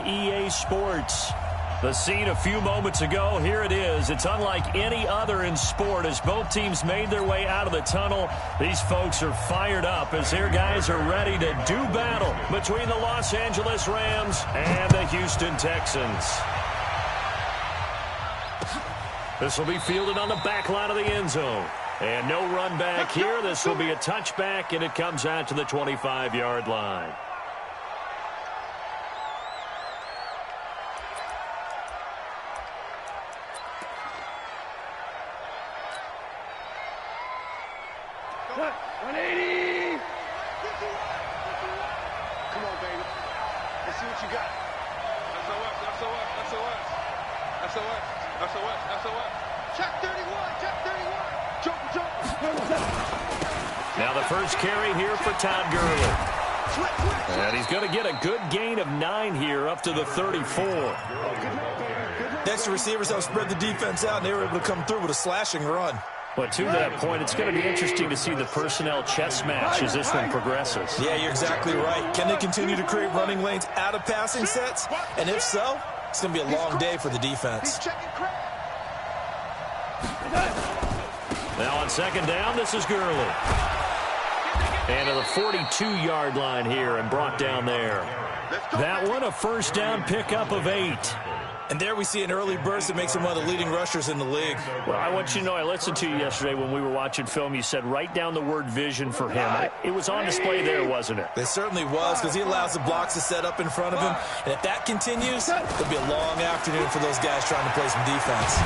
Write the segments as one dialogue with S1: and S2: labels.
S1: EA Sports. The scene a few moments ago, here it is. It's unlike any other in sport as both teams made their way out of the tunnel. These folks are fired up as their guys are ready to do battle between the Los Angeles Rams and the Houston Texans. This will be fielded on the back line of the end zone. And no run back here. This will be a touchback, and it comes out to the 25-yard line. Now the first carry here for Todd Gurley. And he's going to get a good gain of 9 here up to the 34.
S2: Extra receivers help spread the defense out, and they were able to come through with a slashing run.
S1: But to that point, it's going to be interesting to see the personnel chess match as this one progresses.
S2: Yeah, you're exactly right. Can they continue to create running lanes out of passing sets? And if so, it's going to be a long day for the defense.
S1: Now on second down, this is Gurley. And to the 42-yard line here and brought down there. That one a first down pickup of 8.
S2: And there we see an early burst that makes him one of the leading rushers in the league.
S1: Well, I want you to know, I listened to you yesterday when we were watching film. You said write down the word vision for him. It was on display there, wasn't it?
S2: It certainly was, because he allows the blocks to set up in front of him. And if that continues, it'll be a long afternoon for those guys trying to play some defense.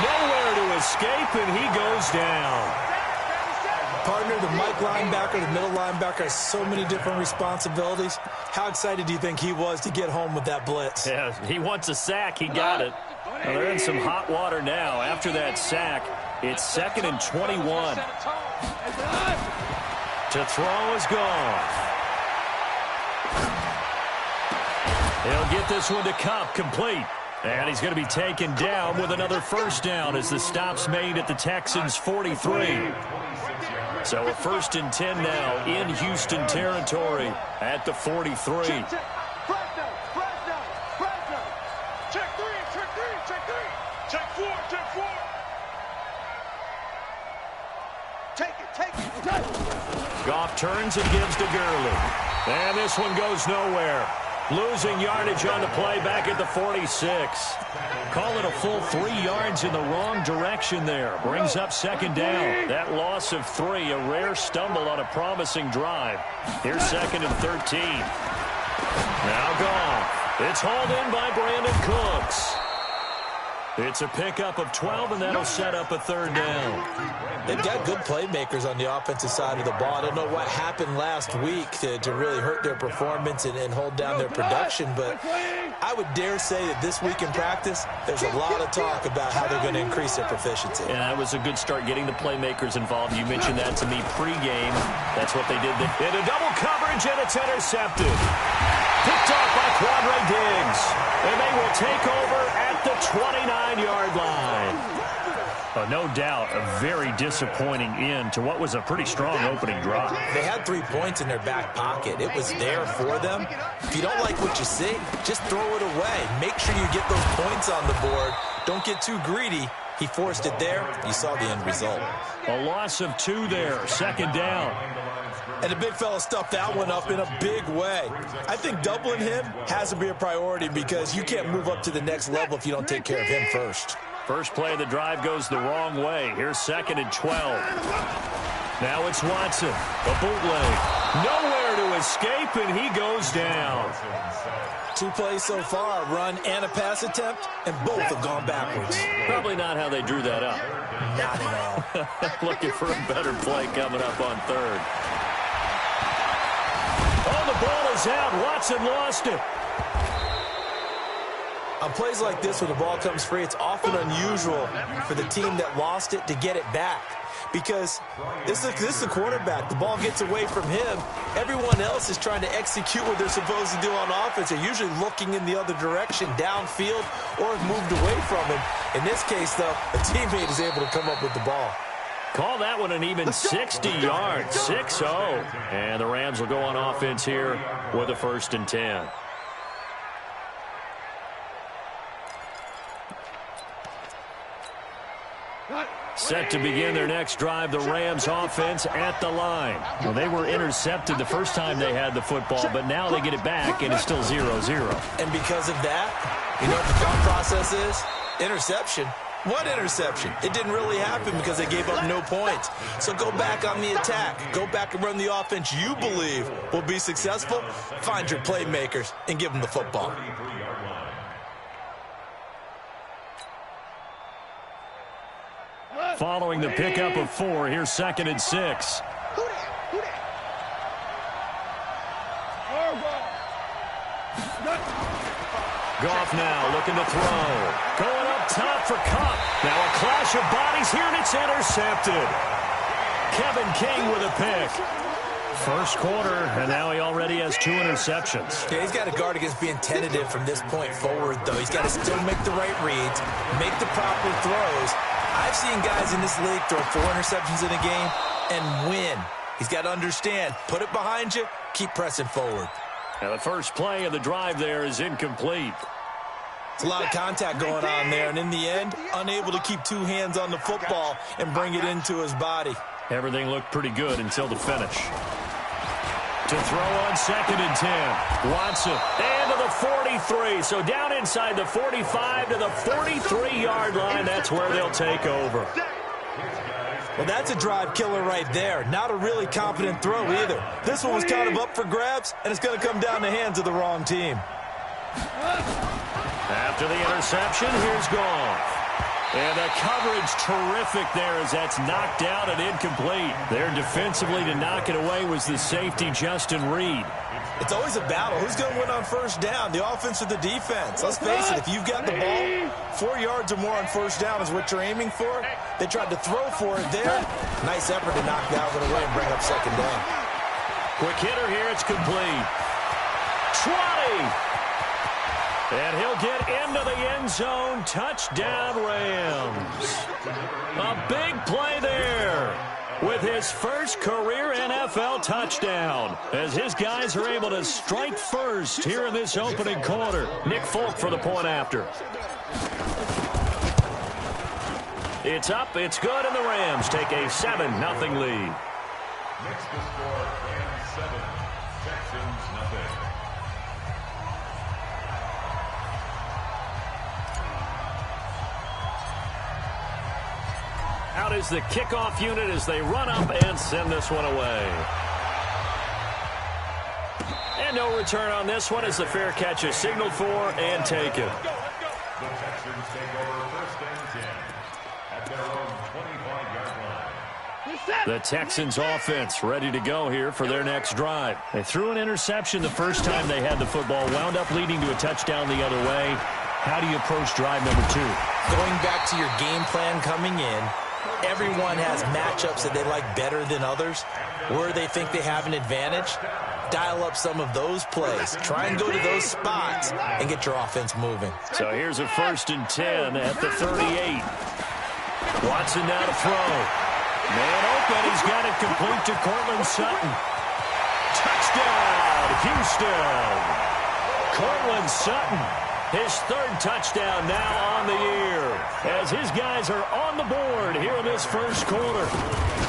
S1: Nowhere to escape, and he goes down.
S2: Partner, the Mike linebacker, the middle linebacker, has so many different responsibilities. How excited do you think he was to get home with that blitz?
S1: Yeah, he wants a sack. He got it. Well, they're in some hot water now. After that sack, it's 2nd and 21. To throw is Goff. He'll get this one to Kupp, complete. And he's going to be taken down with another first down as the stop's made at the Texans' 43. So a 1st and 10 now in Houston territory at the 43.
S3: Check 3, check 4. Take it.
S1: Goff turns and gives to Gurley. And this one goes nowhere. Losing yardage on the play back at the 46. Call it a full 3 yards in the wrong direction there. Brings up second down. That loss of 3, a rare stumble on a promising drive. Here's 2nd and 13. Now Goff. It's hauled in by Brandon Cooks. It's a pickup of 12, and that'll set up a 3rd down.
S2: They've got good playmakers on the offensive side of the ball. I don't know what happened last week to really hurt their performance and hold down their production, but I would dare say that this week in practice, there's a lot of talk about how they're going to increase their proficiency.
S1: And that was a good start getting the playmakers involved. You mentioned that to me pregame. That's what they did. Into double coverage, and it's intercepted. Picked off by Quandre Diggs. And they will take over at the 29-yard line. No doubt a very disappointing end to what was a pretty strong opening drive.
S2: They had 3 points in their back pocket. It was there for them. If you don't like what you see, just throw it away. Make sure you get those points on the board. Don't get too greedy. He forced it there. You saw the end result.
S1: A loss of 2 there. 2nd down.
S2: And the big fella stuffed that one up in a big way. I think doubling him has to be a priority because you can't move up to the next level if you don't take care of him first.
S1: First play of the drive goes the wrong way. Here's 2nd and 12. Now it's Watson. A bootleg. Nowhere to escape, and he goes down.
S2: 2 plays so far, a run and a pass attempt, and both have gone backwards.
S1: Probably not how they drew that up.
S2: Not at all.
S1: Looking for a better play coming up on 3rd. Oh, the ball is out. Watson lost it.
S2: On plays like this, when the ball comes free, it's often unusual for the team that lost it to get it back. Because this is a quarterback. The ball gets away from him. Everyone else is trying to execute what they're supposed to do on offense. They're usually looking in the other direction, downfield, or have moved away from him. In this case, though, a teammate is able to come up with the ball.
S1: Call that one an even 60 yards, 6-0. And the Rams will go on offense here with a 1st and 10. Set to begin their next drive, the Rams offense at the line. Well, they were intercepted the first time they had the football, but now they get it back, and it's still 0-0.
S2: And because of that, you know what the thought process is? Interception. What interception? It didn't really happen because they gave up no points. So go back on the attack. Go back and run the offense you believe will be successful. Find your playmakers and give them the football.
S1: Following the pickup of 4, here's 2nd and 6. Goff now looking to throw. Going up top for Cup. Now a clash of bodies here, and it's intercepted. Kevin King with a pick. First quarter, and now he already has 2 interceptions.
S2: Yeah, he's got to guard against being tentative from this point forward, though. He's got to still make the right reads, make the proper throws. I've seen guys in this league throw 4 interceptions in a game and win. He's got to understand, put it behind you, keep pressing forward.
S1: And the first play of the drive there is incomplete.
S2: It's a lot of contact going on there, and in the end, unable to keep 2 hands on the football and bring it into his body.
S1: Everything looked pretty good until the finish. To throw on 2nd and 10. Watson, and to the 43. So down inside the 45 to the 43-yard line. That's where they'll take over.
S2: Well, that's a drive killer right there. Not a really confident throw either. This one was kind of up for grabs, and it's going to come down the hands of the wrong team.
S1: After the interception, here's Goff. And the coverage terrific there as that's knocked out and incomplete. There defensively to knock it away was the safety, Justin Reed.
S2: It's always a battle. Who's going to win on first down, the offense or the defense? Let's face it, if you've got the ball, 4 yards or more on first down is what you're aiming for. They tried to throw for it there. Nice effort to knock that one away and bring up 2nd down.
S1: Quick hitter here, it's complete. 20! And he'll get into the end zone. Touchdown, Rams. A big play there with his first career NFL touchdown as his guys are able to strike first here in this opening quarter. Nick Folk for the point after. It's up, it's good, and the Rams take a 7-0 lead.
S4: Next to score, Rams 7, Texans nothing.
S1: Out is the kickoff unit as they run up and send this one away. And no return on this one as the fair catch is signaled for and taken.
S4: The Texans take over 1st and 10 at their own 25-yard line.
S1: The Texans offense ready to go here for their next drive. They threw an interception the first time they had the football, wound up leading to a touchdown the other way. How do you approach drive number 2?
S2: Going back to your game plan coming in, everyone has matchups that they like better than others, where they think they have an advantage. Dial up some of those plays. Try and go to those spots and get your offense moving.
S1: So here's a 1st and 10 at the 38. Watson now to throw. Man open, he's got it complete to Cortland Sutton. Touchdown, Houston. Cortland Sutton, his 3rd touchdown now on the year as his guys are on the board here in this first quarter.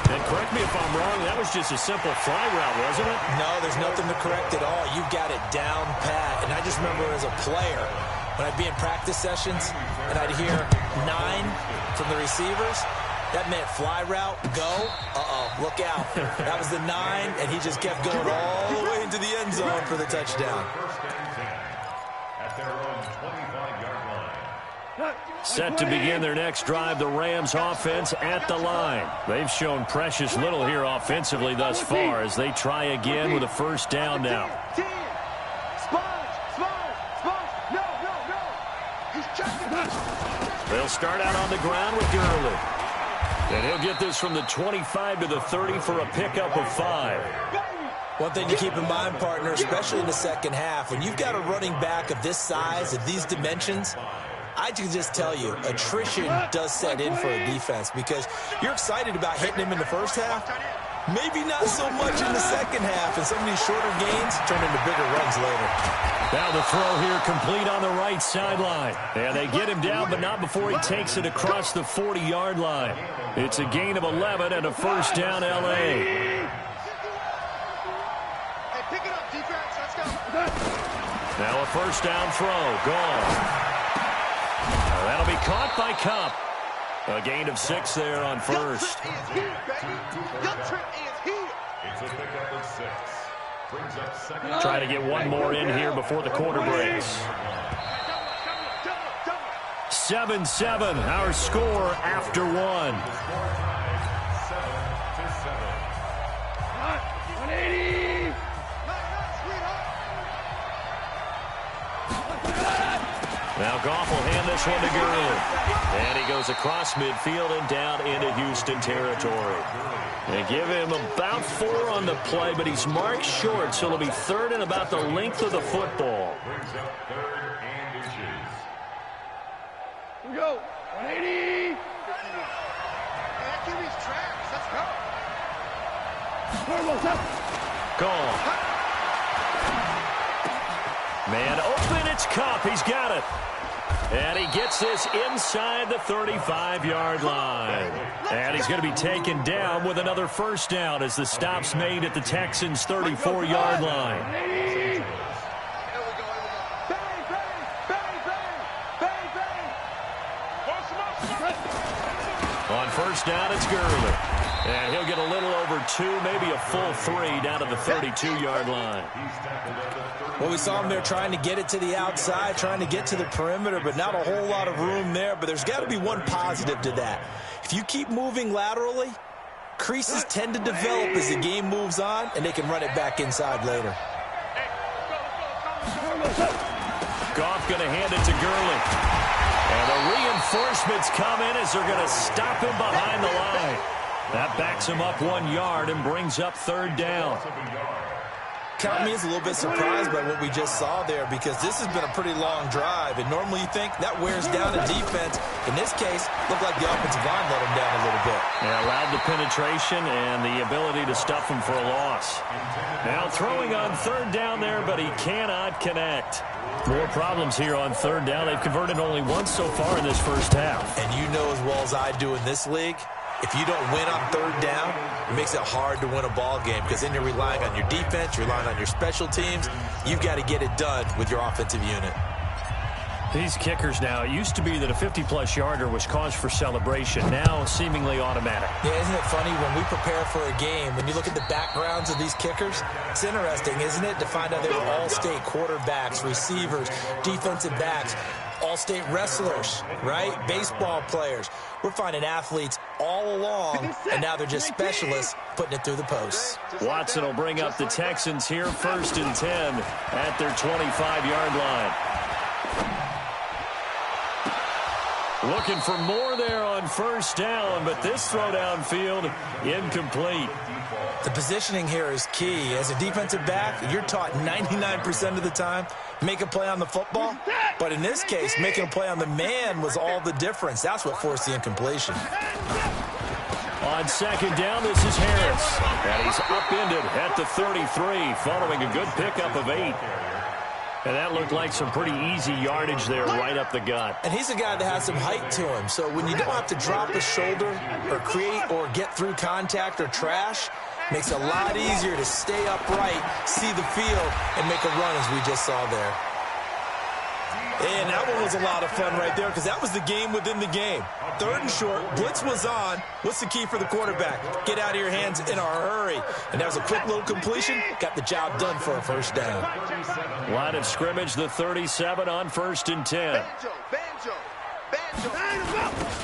S1: And correct me if I'm wrong, that was just a simple fly route, wasn't it?
S2: No, there's nothing to correct at all. You've got it down pat. And I just remember as a player, when I'd be in practice sessions and I'd hear 9 from the receivers, that meant fly route, go, look out. That was the 9, and he just kept going all the way into the end zone for the touchdown.
S4: 1st and 10 at their own 25-yard line.
S1: Set to begin their next drive, the Rams offense at the line. They've shown precious little here offensively thus far as they try again with a first down now. They'll start out on the ground with Gurley. And he'll get this from the 25 to the 30 for a pickup of 5.
S2: One thing to keep in mind, partner, especially in the second half, when you've got a running back of this size, of these dimensions, I can just tell you, attrition does set in for a defense because you're excited about hitting him in the first half, Maybe not so much in the second half, and some of these shorter gains turn into bigger runs later.
S1: Now the throw here complete on the right sideline. And they get him down, but not before he takes it across the 40-yard line. It's a gain of 11 and a first down, L.A.
S3: Hey, pick it up, defense. Let's go.
S1: Now a first down throw. Gone. That'll be caught by Cup. A gain of 6 there on first.
S3: Your trip is here, baby. Your trip is here.
S4: It's a pickup of 6. Brings up second.
S1: Trying to get one more in here before the quarter breaks. 7-7, our score after 1.
S4: Score tied 7-7.
S3: 180.
S1: Now Goff will hand this one to Gurley. And he goes across midfield and down into Houston territory. They give him about 4 on the play, but he's marked short, so it'll be 3rd and about the length of the football.
S4: Brings up 3rd and inches.
S3: Here we go. 180. Man, that QB's trash. Let's go.
S1: Gone. Man open, it's Cup. He's got it. And he gets this inside the 35-yard line. And he's going to be taken down with another first down as the stop's made at the Texans' 34-yard line.
S3: Here we go. Bang, bang, bang, bang, bang, bang.
S1: On first down, it's Gurley. And he'll get a little over 2, maybe a full 3 down to the 32-yard line.
S2: Well, we saw him there trying to get it to the outside, trying to get to the perimeter, but not a whole lot of room there. But there's got to be one positive to that. If you keep moving laterally, creases tend to develop as the game moves on, and they can run it back inside later.
S1: Goff going to hand it to Gurley. And the reinforcements come in as they're going to stop him behind the line. That backs him up 1 yard and brings up 3rd down.
S2: Caught me as a little bit surprised by what we just saw there, because this has been a pretty long drive, and normally you think that wears down a defense. In this case, looked like the offensive line let him down a little bit.
S1: Yeah, allowed the penetration and the ability to stuff him for a loss. Now throwing on 3rd down there, but he cannot connect. More problems here on 3rd down. They've converted only once so far in this first half.
S2: And you know as well as I do in this league, if you don't win on 3rd down, it makes it hard to win a ball game, because then you're relying on your defense, you're relying on your special teams. You've got to get it done with your offensive unit.
S1: These kickers now, it used to be that a 50-plus yarder was cause for celebration. Now seemingly automatic.
S2: Yeah, isn't it funny when we prepare for a game, when you look at the backgrounds of these kickers, it's interesting, isn't it, to find out they were all-state quarterbacks, receivers, defensive backs, all-state wrestlers, right? Baseball players. We're finding athletes all along, and now they're just specialists putting it through the posts.
S1: Watson will bring up the Texans here, 1st and 10 at their 25-yard line. Looking for more there on 1st down, but this throw downfield incomplete.
S2: The positioning here is key. As a defensive back, you're taught 99% of the time, make a play on the football. But in this case, making a play on the man was all the difference. That's what forced the incompletion.
S1: On 2nd down, this is Harris. And he's upended at the 33, following a good pickup of 8. And that looked like some pretty easy yardage there right up the gut.
S2: And he's a guy that has some height to him. So when you don't have to drop a shoulder or create or get through contact or trash, makes it a lot easier to stay upright, see the field, and make a run as we just saw there. And that one was a lot of fun right there, because that was the game within the game. 3rd and short, blitz was on. What's the key for the quarterback? Get out of your hands in a hurry. And that was a quick little completion. Got the job done for a 1st down.
S1: Line of scrimmage, the 37 on 1st and 10.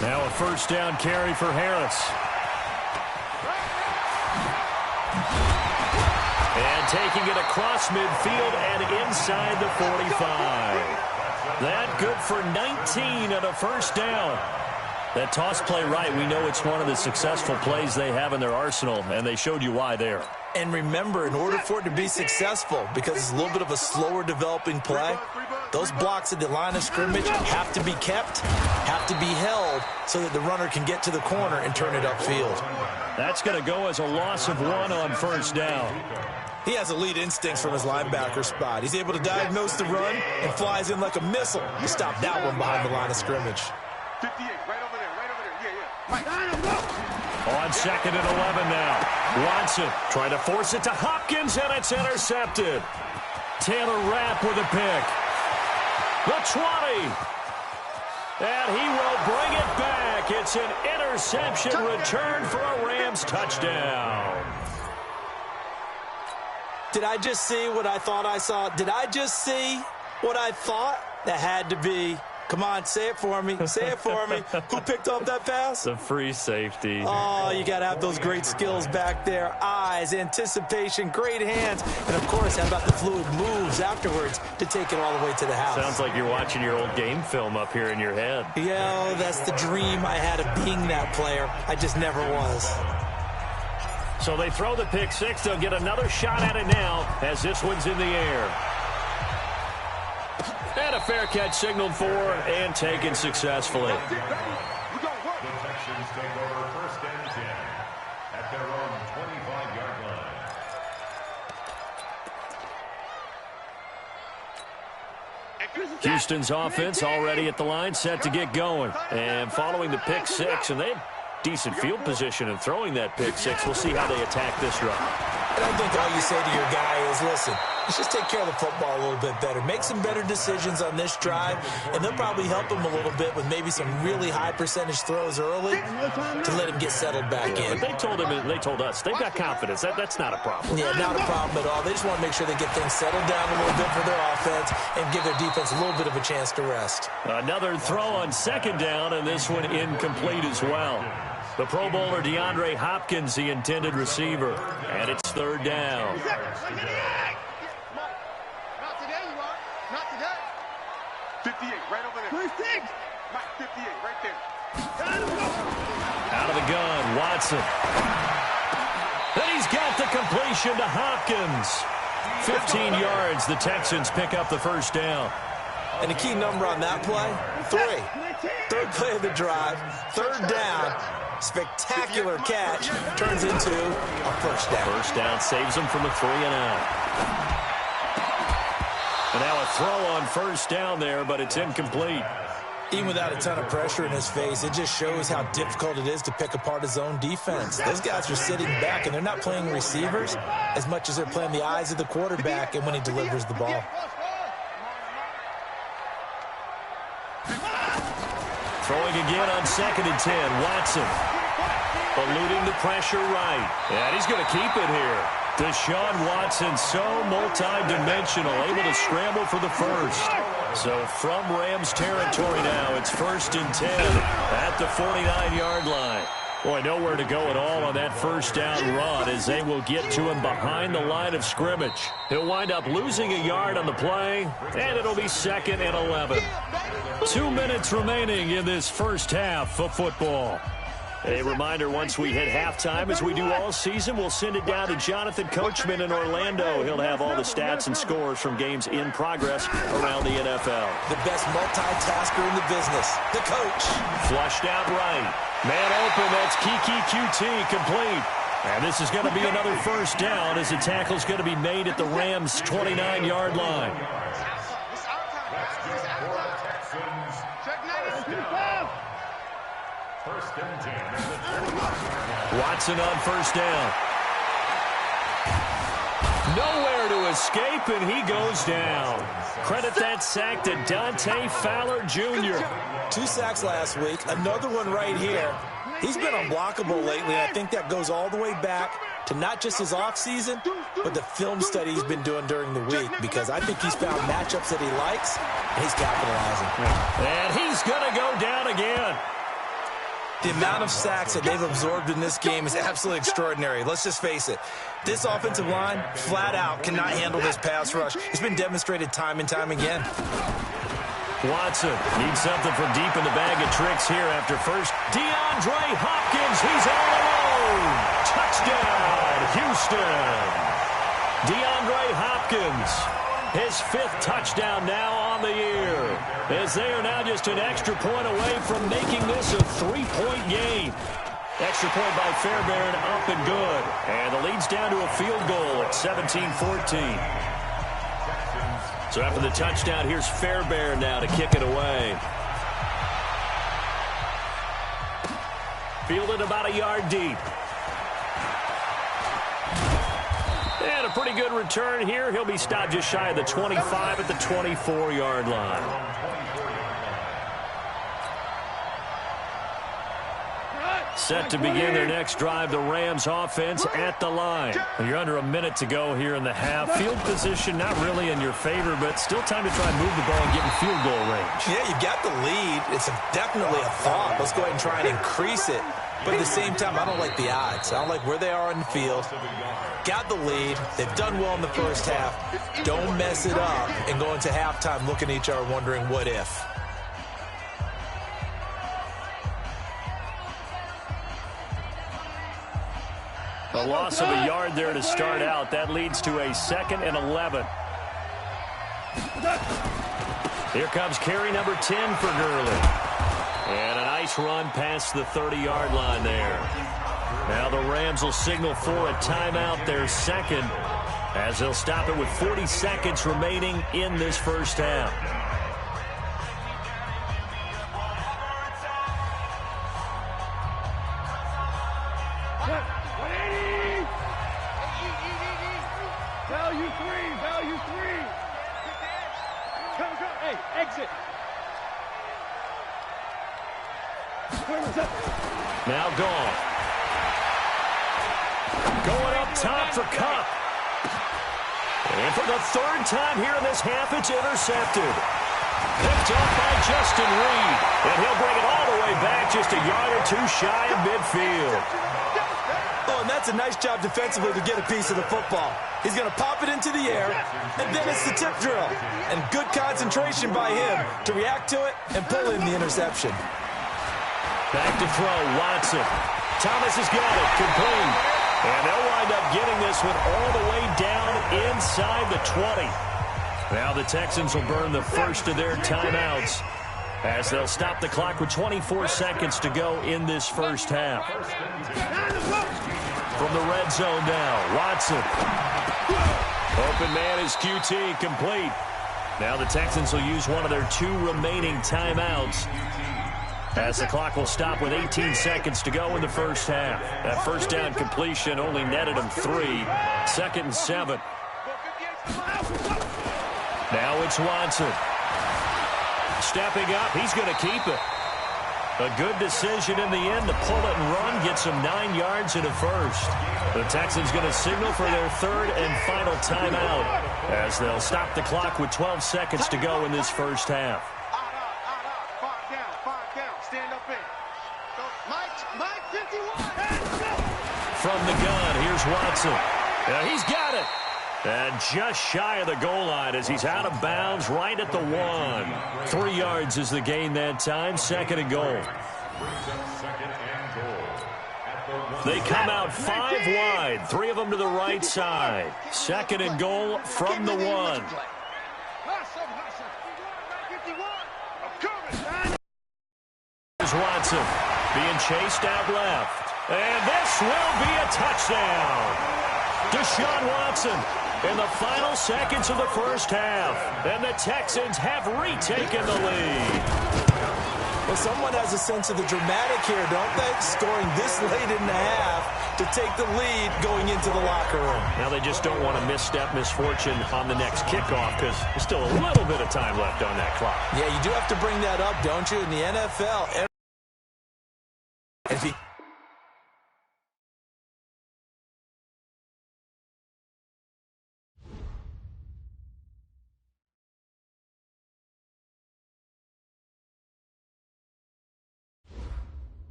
S1: Now a 1st down carry for Harris. And taking it across midfield and inside the 45. That good for 19 and a 1st down. That toss play right, we know it's one of the successful plays they have in their arsenal, and they showed you why there.
S2: And remember, in order for it to be successful, because it's a little bit of a slower developing play, Those blocks at the line of scrimmage have to be kept, have to be held, so that the runner can get to the corner and turn it upfield.
S1: That's going to go as a loss of 1 on first down.
S2: He has elite instincts from his linebacker spot. He's able to diagnose the run and flies in like a missile to stop that one behind the line of scrimmage.
S3: 58, right over there, yeah.
S1: On 2nd and 11 now. Watson trying to force it to Hopkins, and it's intercepted. Taylor Rapp with a pick. The 20. And he will bring it back. It's an interception return for a Rams touchdown.
S2: Did I just see what I thought I saw? Did I just see what I thought? That had to be. Come on, say it for me. Say it for me. Who picked up that pass?
S1: The free safety.
S2: Oh, you got to have those great skills back there. Eyes, anticipation, great hands. And, of course, how about the fluid moves afterwards to take it all the way to the house?
S1: Sounds like you're watching your old game film up here in your head.
S2: Yeah, that's the dream I had of being that player. I just never was.
S1: So they throw the pick six. They'll get another shot at it now as this one's in the air. And a fair catch signaled for and taken successfully.
S4: The Texans take over 1st and 10 at their own 25-yard line.
S1: Houston's offense already at the line, set to get going. And following the pick six, and they have decent field position in throwing that pick six. We'll see how they attack this run.
S2: And I think all you say to your guy is, listen, let's just take care of the football a little bit better. Make some better decisions on this drive, and they'll probably help him a little bit with maybe some really high percentage throws early to let him get settled back in.
S1: But they told him, they told us, they've got confidence. That's not a problem.
S2: Yeah, not a problem at all. They just want to make sure they get things settled down a little bit for their offense and give their defense a little bit of a chance to rest.
S1: Another throw on 2nd down, and this one incomplete as well. The Pro Bowler DeAndre Hopkins, the intended receiver. And it's 3rd down.
S3: Not today, you are. Not today. 58, right over there. 56. 58, right there.
S1: Out of the gun, Watson. And he's got the completion to Hopkins. 15 yards, the Texans pick up the 1st down.
S2: And the key number on that play, 3. 3rd play of the drive, 3rd down. Spectacular catch turns into a 1st down.
S1: 1st down saves them from a 3-and-out. And now a throw on 1st down there, but it's incomplete.
S2: Even without a ton of pressure in his face, it just shows how difficult it is to pick apart his own defense. Those guys are sitting back, and they're not playing receivers as much as they're playing the eyes of the quarterback and when he delivers the ball.
S1: Throwing again on 2nd and 10, Watson. Eluding the pressure right. And he's going to keep it here. Deshaun Watson, so multi-dimensional, able to scramble for the first. So from Rams territory now, it's 1st and 10 at the 49-yard line. Boy, nowhere to go at all on that 1st down run as they will get to him behind the line of scrimmage. He'll wind up losing a yard on the play, and it'll be 2nd and 11. 2 minutes remaining in this first half of football. A reminder, once we hit halftime, as we do all season, we'll send it down to Jonathan Coachman in Orlando. He'll have all the stats and scores from games in progress around the NFL.
S2: The best multitasker in the business, the coach.
S1: Flushed out right. Man open, that's Kiki QT complete. And this is going to be another 1st down as the tackle's going to be made at the Rams' 29-yard line. Watson on 1st down. Nowhere to escape, and he goes down. Credit that sack to Dante Fowler Jr.
S2: 2 sacks last week, another one right here. He's been unblockable lately. I think that goes all the way back to not just his offseason, but the film study he's been doing during the week, because I think he's found matchups that he likes, and he's capitalizing.
S1: And he's going to go down again.
S2: The amount of sacks that they've absorbed in this game is absolutely extraordinary. Let's just face it. This offensive line, flat out, cannot handle this pass rush. It's been demonstrated time and time again.
S1: Watson needs something from deep in the bag of tricks here after first. DeAndre Hopkins, he's all alone. Touchdown, Houston. DeAndre Hopkins, his 5th touchdown now on the year. as they are now just an extra point away from making this a three-point game. Extra point by Fairbairn, up and good. And the lead's down to a field goal at 17-14. So after the touchdown, here's Fairbairn now to kick it away. Fielded about a yard deep. And a pretty good return here. He'll be stopped just shy of the 25 at the 24-yard line. Set to begin their next drive, the Rams offense at the line. You're under a minute to go here in the half. Field position not really in your favor, but still time to try and move the ball and get in field goal range.
S2: Yeah, you've got the lead. It's definitely a thought. Let's go ahead and try and increase it. But at the same time, I don't like the odds. I don't like where they are on the field. Got the lead. They've done well in the first half. Don't mess it up and go into halftime looking at each other wondering what if.
S1: A loss of a yard there to start out. That leads to a 2nd and 11. Here comes carry number 10 for Gurley. And a nice run past the 30-yard line there. Now the Rams will signal for a timeout, their second, as they'll stop it with 40 seconds remaining in this first half.
S3: Value three. Go. Hey, exit.
S1: Now gone. Going up top for Kupp. And for the third time here in this half, it's intercepted. Picked up by Justin Reed. And he'll bring it all the way back just a yard or two shy of midfield.
S2: Oh, and that's a nice job defensively to get a piece of the football. He's going to pop it into the air, and then it's the tip drill. And good concentration by him to react to it and pull in the interception.
S1: Back to throw, Watson. Thomas has got it, complete. And they'll wind up getting this one all the way down inside the 20. Now the Texans will burn the first of their timeouts as they'll stop the clock with 24 seconds to go in this first half. From the red zone now, Watson. Open man is QT, complete. Now the Texans will use one of their 2 remaining timeouts as the clock will stop with 18 seconds to go in the first half. That first down completion only netted them 3. 2nd and 7. Now it's Watson. Stepping up, he's going to keep it. A good decision in the end to pull it and run, gets him 9 yards in a first. The Texans going to signal for their 3rd and final timeout as they'll stop the clock with 12 seconds to go in this first half.
S3: 5 down. Stand up in. Mike 51.
S1: From the gun, here's Watson. He's got it. And just shy of the goal line as he's out of bounds right at the 1. 3 yards is the gain that time. 2nd and goal. They come out 5 wide. 3 of them to the right side. 2nd and goal from the 1. Here's Watson being chased out left. And this will be a touchdown. Deshaun Watson in the final seconds of the first half. And the Texans have retaken the lead.
S2: Well, someone has a sense of the dramatic here, don't they? Scoring this late in the half to take the lead going into the locker room.
S1: Now they just don't want to misstep misfortune on the next kickoff because there's still a little bit of time left on that clock.
S2: Yeah, you do have to bring that up, don't you? In the NFL, if he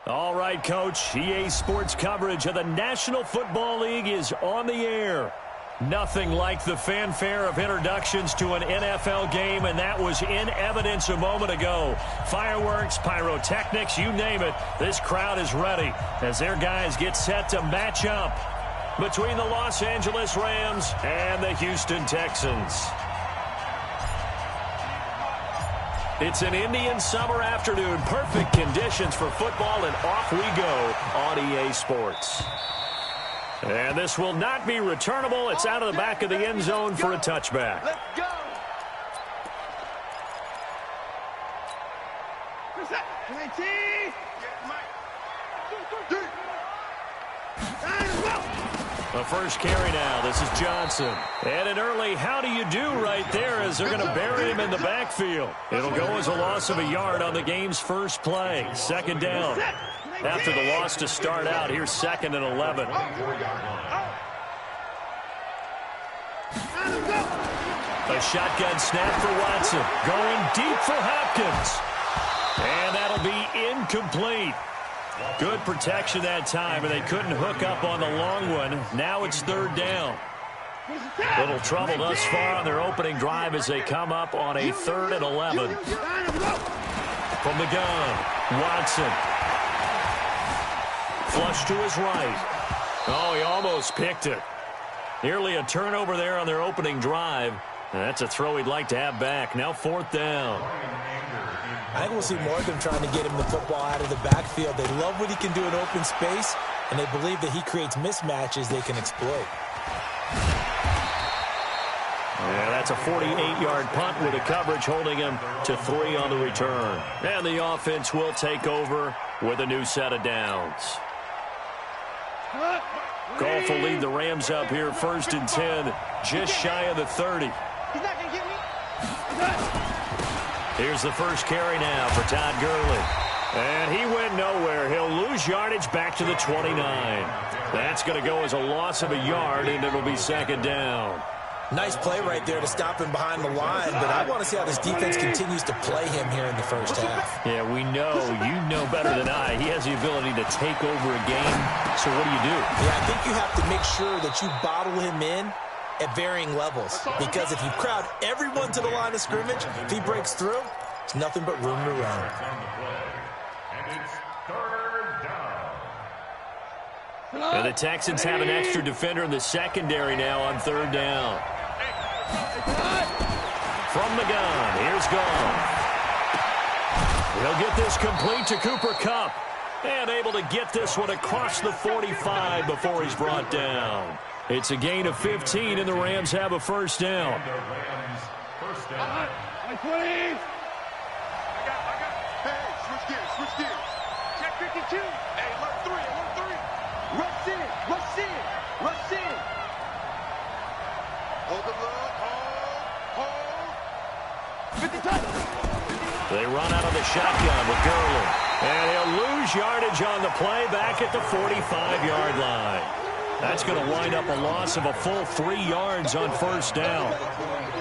S1: All right, Coach. EA Sports coverage of the National Football League is on the air. Nothing like the fanfare of introductions to an NFL game, and that was in evidence a moment ago. Fireworks, pyrotechnics, you name it. This crowd is ready as their guys get set to match up between the Los Angeles Rams and the Houston Texans. It's an Indian summer afternoon. Perfect conditions for football, and off we go on EA Sports. And this will not be returnable. It's out of the back of the end zone for a touchback.
S3: Let's go.
S1: The first carry now. This is Johnson. And an early how do you do right there as they're going to bury him in the backfield. It'll go as a loss of a yard on the game's first play. Second down. After the loss to start out, here's 2nd and 11. A shotgun snap for Watson. Going deep for Hopkins. And that'll be incomplete. Good protection that time, and they couldn't hook up on the long one. Now it's 3rd down. Little trouble thus far on their opening drive as they come up on a 3rd and 11. From the gun, Watson. Flush to his right. Oh, he almost picked it. Nearly a turnover there on their opening drive. That's a throw he'd like to have back. Now 4th down.
S2: I think we'll see more of them trying to get him the football out of the backfield. They love what he can do in open space, and they believe that he creates mismatches they can exploit.
S1: Yeah, that's a 48-yard punt with a coverage holding him to 3 on the return. And the offense will take over with a new set of downs. Goff will lead the Rams up here 1st and 10, just shy of the 30.
S3: He's not going to get me.
S1: Here's the first carry now for Todd Gurley. And he went nowhere. He'll lose yardage back to the 29. That's going to go as a loss of a yard, and it'll be 2nd down.
S2: Nice play right there to stop him behind the line, but I want to see how this defense continues to play him here in the first half.
S1: Yeah, we know. You know better than I. He has the ability to take over a game. So what do you do?
S2: Yeah, I think you have to make sure that you bottle him in at varying levels, because if you crowd everyone to the line of scrimmage, if he breaks through, it's nothing but room to run.
S4: And it's 3rd down.
S1: And the Texans have an extra defender in the secondary now on 3rd down. From the gun, here's Goff. He'll get this complete to Cooper Kupp. And able to get this one across the 45 before he's brought down. It's a gain of 15, and the Rams have a 1st down.
S4: First down.
S3: I got. Hey, switch gears. Check 52. Hey, alert 3. Rush in. Hold the blood. Hold. 50 touch.
S1: They run out of the shotgun with Gurley. And he'll lose yardage on the play back at the 45-yard line. That's going to wind up a loss of a full 3 yards on 1st down.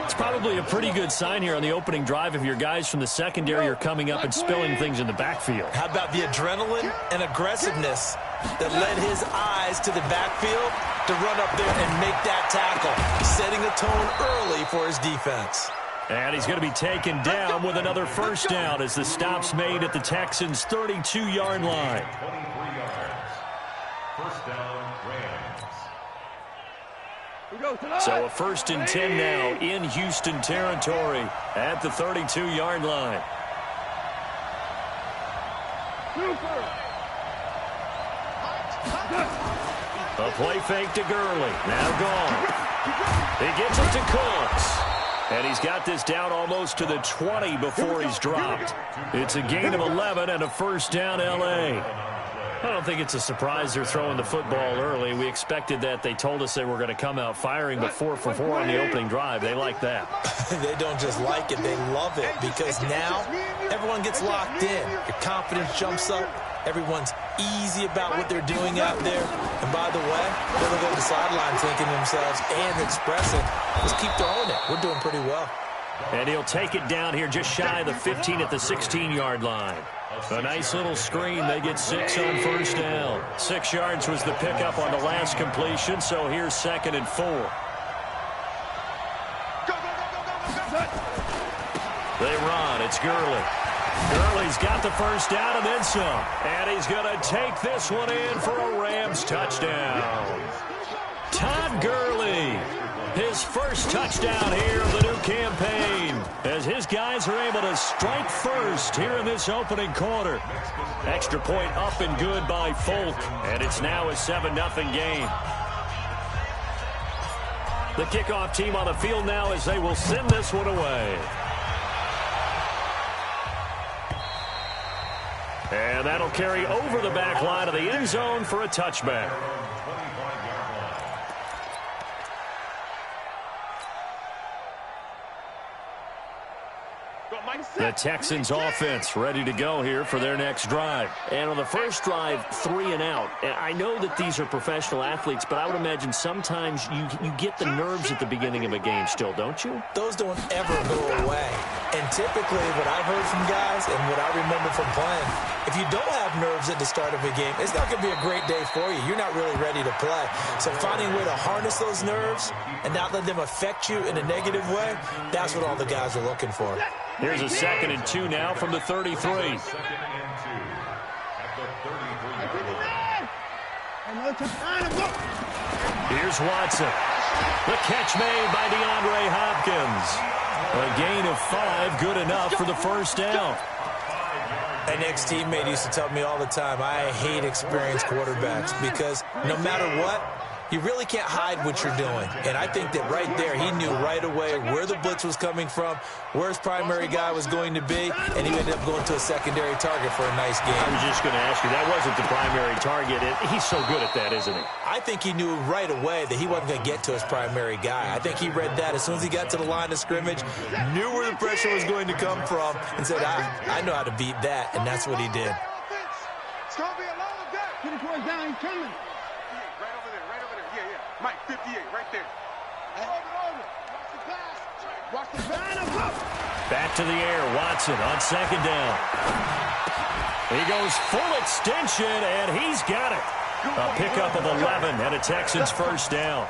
S1: It's probably a pretty good sign here on the opening drive if your guys from the secondary are coming up and spilling things in the backfield.
S2: How about the adrenaline and aggressiveness that led his eyes to the backfield to run up there and make that tackle, setting a tone early for his defense.
S1: And he's going to be taken down with another 1st down as the stop's made at the Texans' 32-yard line.
S4: 23 yards. First down, Rams.
S1: So a 1st and 10 now in Houston territory at the 32-yard line. A play fake to Gurley. Now gone. He gets it to Cooks. And he's got this down almost to the 20 before he's dropped. It's a gain of 11 and a 1st down L.A. I don't think it's a surprise they're throwing the football early. We expected that. They told us they were going to come out firing, but 4 for 4 on the opening drive. They like that.
S2: They don't just like it, they love it, because now everyone gets locked in. Your confidence jumps up. Everyone's easy about what they're doing out there. And by the way, they're looking at the sideline thinking to themselves and expressing, let's keep throwing it. We're doing pretty well.
S1: And he'll take it down here just shy of the 15 at the 16-yard line. A nice little screen. They get 6 on first down. 6 yards was the pickup on the last completion, so here's 2nd and 4. They run. It's Gurley. Gurley's got the first down and then some. And he's going to take this one in for a Rams touchdown. Todd Gurley, his first touchdown here of the new campaign, as his guys are able to strike first here in this opening quarter. Extra point up and good by Folk, and it's now a 7-0 game. The kickoff team on the field now as they will send this one away. And that'll carry over the back line of the end zone for a touchback. The Texans offense ready to go here for their next drive.
S5: And on the first drive, 3 and out. And I know that these are professional athletes, but I would imagine sometimes you get the nerves at the beginning of a game still, don't you?
S2: Those don't ever go away. And typically what I've heard from guys and what I remember from playing, if you don't have nerves at the start of a game, it's not going to be a great day for you. You're not really ready to play. So finding a way to harness those nerves and not let them affect you in a negative way, that's what all the guys are looking for.
S1: Here's a 2nd and 2 now from the 33.
S4: 2nd and 2 at the 33-yard line.
S1: Here's Watson. The catch made by DeAndre Hopkins. A gain of 5, good enough for the first down.
S2: An ex-teammate used to tell me all the time, I hate experienced quarterbacks because no matter what, you really can't hide what you're doing. And I think that right there, he knew right away where the blitz was coming from, where his primary guy was going to be, and he ended up going to a secondary target for a nice game.
S1: I was just going to ask you, that wasn't the primary target. He's so good at that, isn't he?
S2: I think he knew right away that he wasn't going to get to his primary guy. I think he read that as soon as he got to the line of scrimmage, knew where the pressure was going to come from, and said, I know how to beat that, and that's what he did.
S3: It's going to be a long day. Get it down, he's coming. Right over there, right over there. Yeah, yeah. Mike, 58, right there. Over. Watch the pass. Watch the pass.
S1: Back to the air. Watson on 2nd down. He goes full extension, and he's got it. A pickup of 11 and a Texans first down.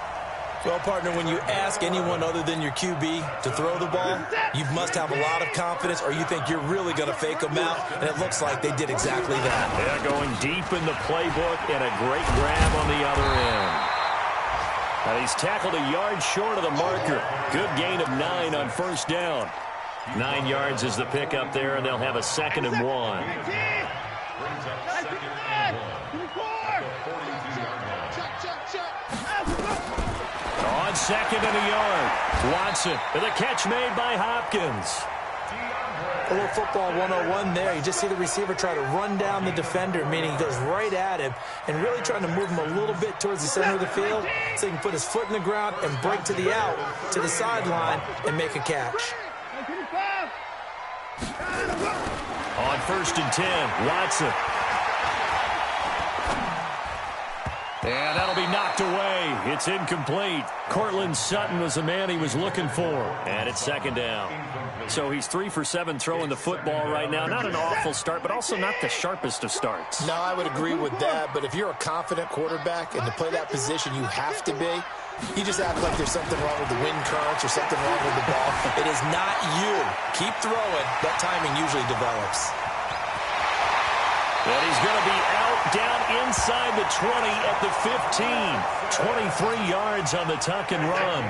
S2: Well, partner, when you ask anyone other than your QB to throw the ball, you must have a lot of confidence or you think you're really going to fake them out, and it looks like they did exactly that.
S1: Yeah, going deep in the playbook and a great grab on the other end. Now he's tackled a yard short of the marker. Good gain of 9 on first down. 9 yards is the pickup there, and they'll have a 2nd and 1.
S4: Brings up 2nd and 1. The 42-yard line.
S1: On 2nd and a yard. Watson with a catch made by Hopkins.
S2: A little football 101 there. You just see the receiver try to run down the defender, meaning he goes right at him and really trying to move him a little bit towards the center of the field so he can put his foot in the ground and break to the out, to the sideline, and make a catch.
S1: On 1st and 10, Watson. And that'll be knocked away. It's incomplete. Cortland Sutton was the man he was looking for. And it's 2nd down. So he's 3 for 7 throwing the football right now. Not an awful start, but also not the sharpest of starts.
S6: No, I would agree with that. But if you're a confident quarterback and to play that position you have to be, you just act like there's something wrong with the wind currents or something wrong with the ball.
S2: It is not you. Keep throwing. That timing usually develops.
S1: And he's going to be out down inside the 20 at the 15. 23 yards on the tuck and run.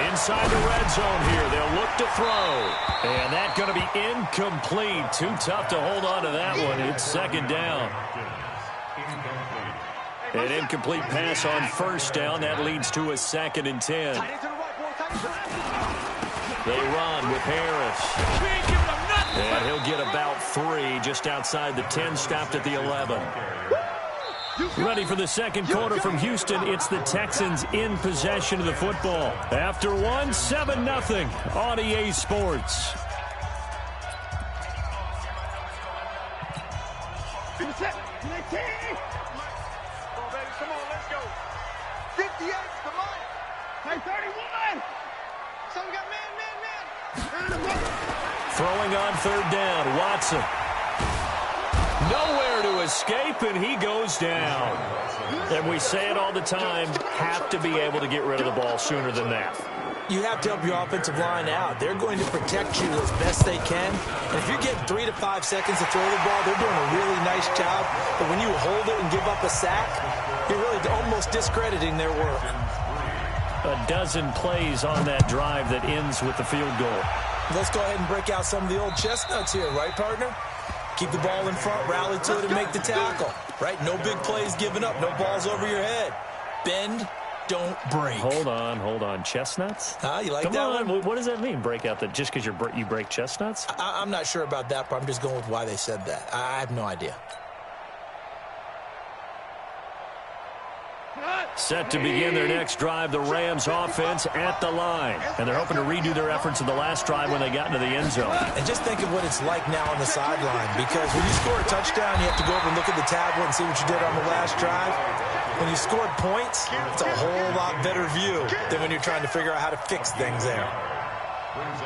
S1: Inside the red zone here. They'll look to throw. And that's going to be incomplete. Too tough to hold on to that one. It's 2nd down. An incomplete pass on first down. That leads to a 2nd and 10. They run with Harris. And he'll get about 3 just outside the 10, stopped at the 11. Ready for the second quarter from Houston. It's the Texans in possession of the football. After 1, 7-0 on EA Sports.
S3: Come on, let's go. 58, come on. Hey, 31. Some got man.
S1: Throwing on third down, Watson. Nowhere to escape, and he goes down. And we say it all the time, have to be able to get rid of the ball sooner than that.
S2: You have to help your offensive line out. They're going to protect you as best they can. And if you're getting 3 to 5 seconds to throw the ball, they're doing a really nice job. But when you hold it and give up a sack, you're really almost discrediting their work.
S1: A dozen plays on that drive that ends with the field goal.
S2: Let's go ahead and break out some of the old chestnuts here, right, partner? Keep the ball in front, rally to it, and make the tackle, right? No big plays given up, no balls over your head. Bend, don't break.
S1: Hold on. Chestnuts?
S2: You like
S1: Come
S2: that
S1: on.
S2: one?
S1: What does that mean, break out? Just because you break chestnuts?
S2: I'm not sure about that, but I'm just going with why they said that. I have no idea.
S1: Set to begin their next drive, the Rams offense at the line. And they're hoping to redo their efforts of the last drive when they got into the end zone.
S2: And just think of what it's like now on the sideline, because when you score a touchdown, you have to go over and look at the tablet and see what you did on the last drive. When you scored points, it's a whole lot better view than when you're trying to figure out how to fix things there.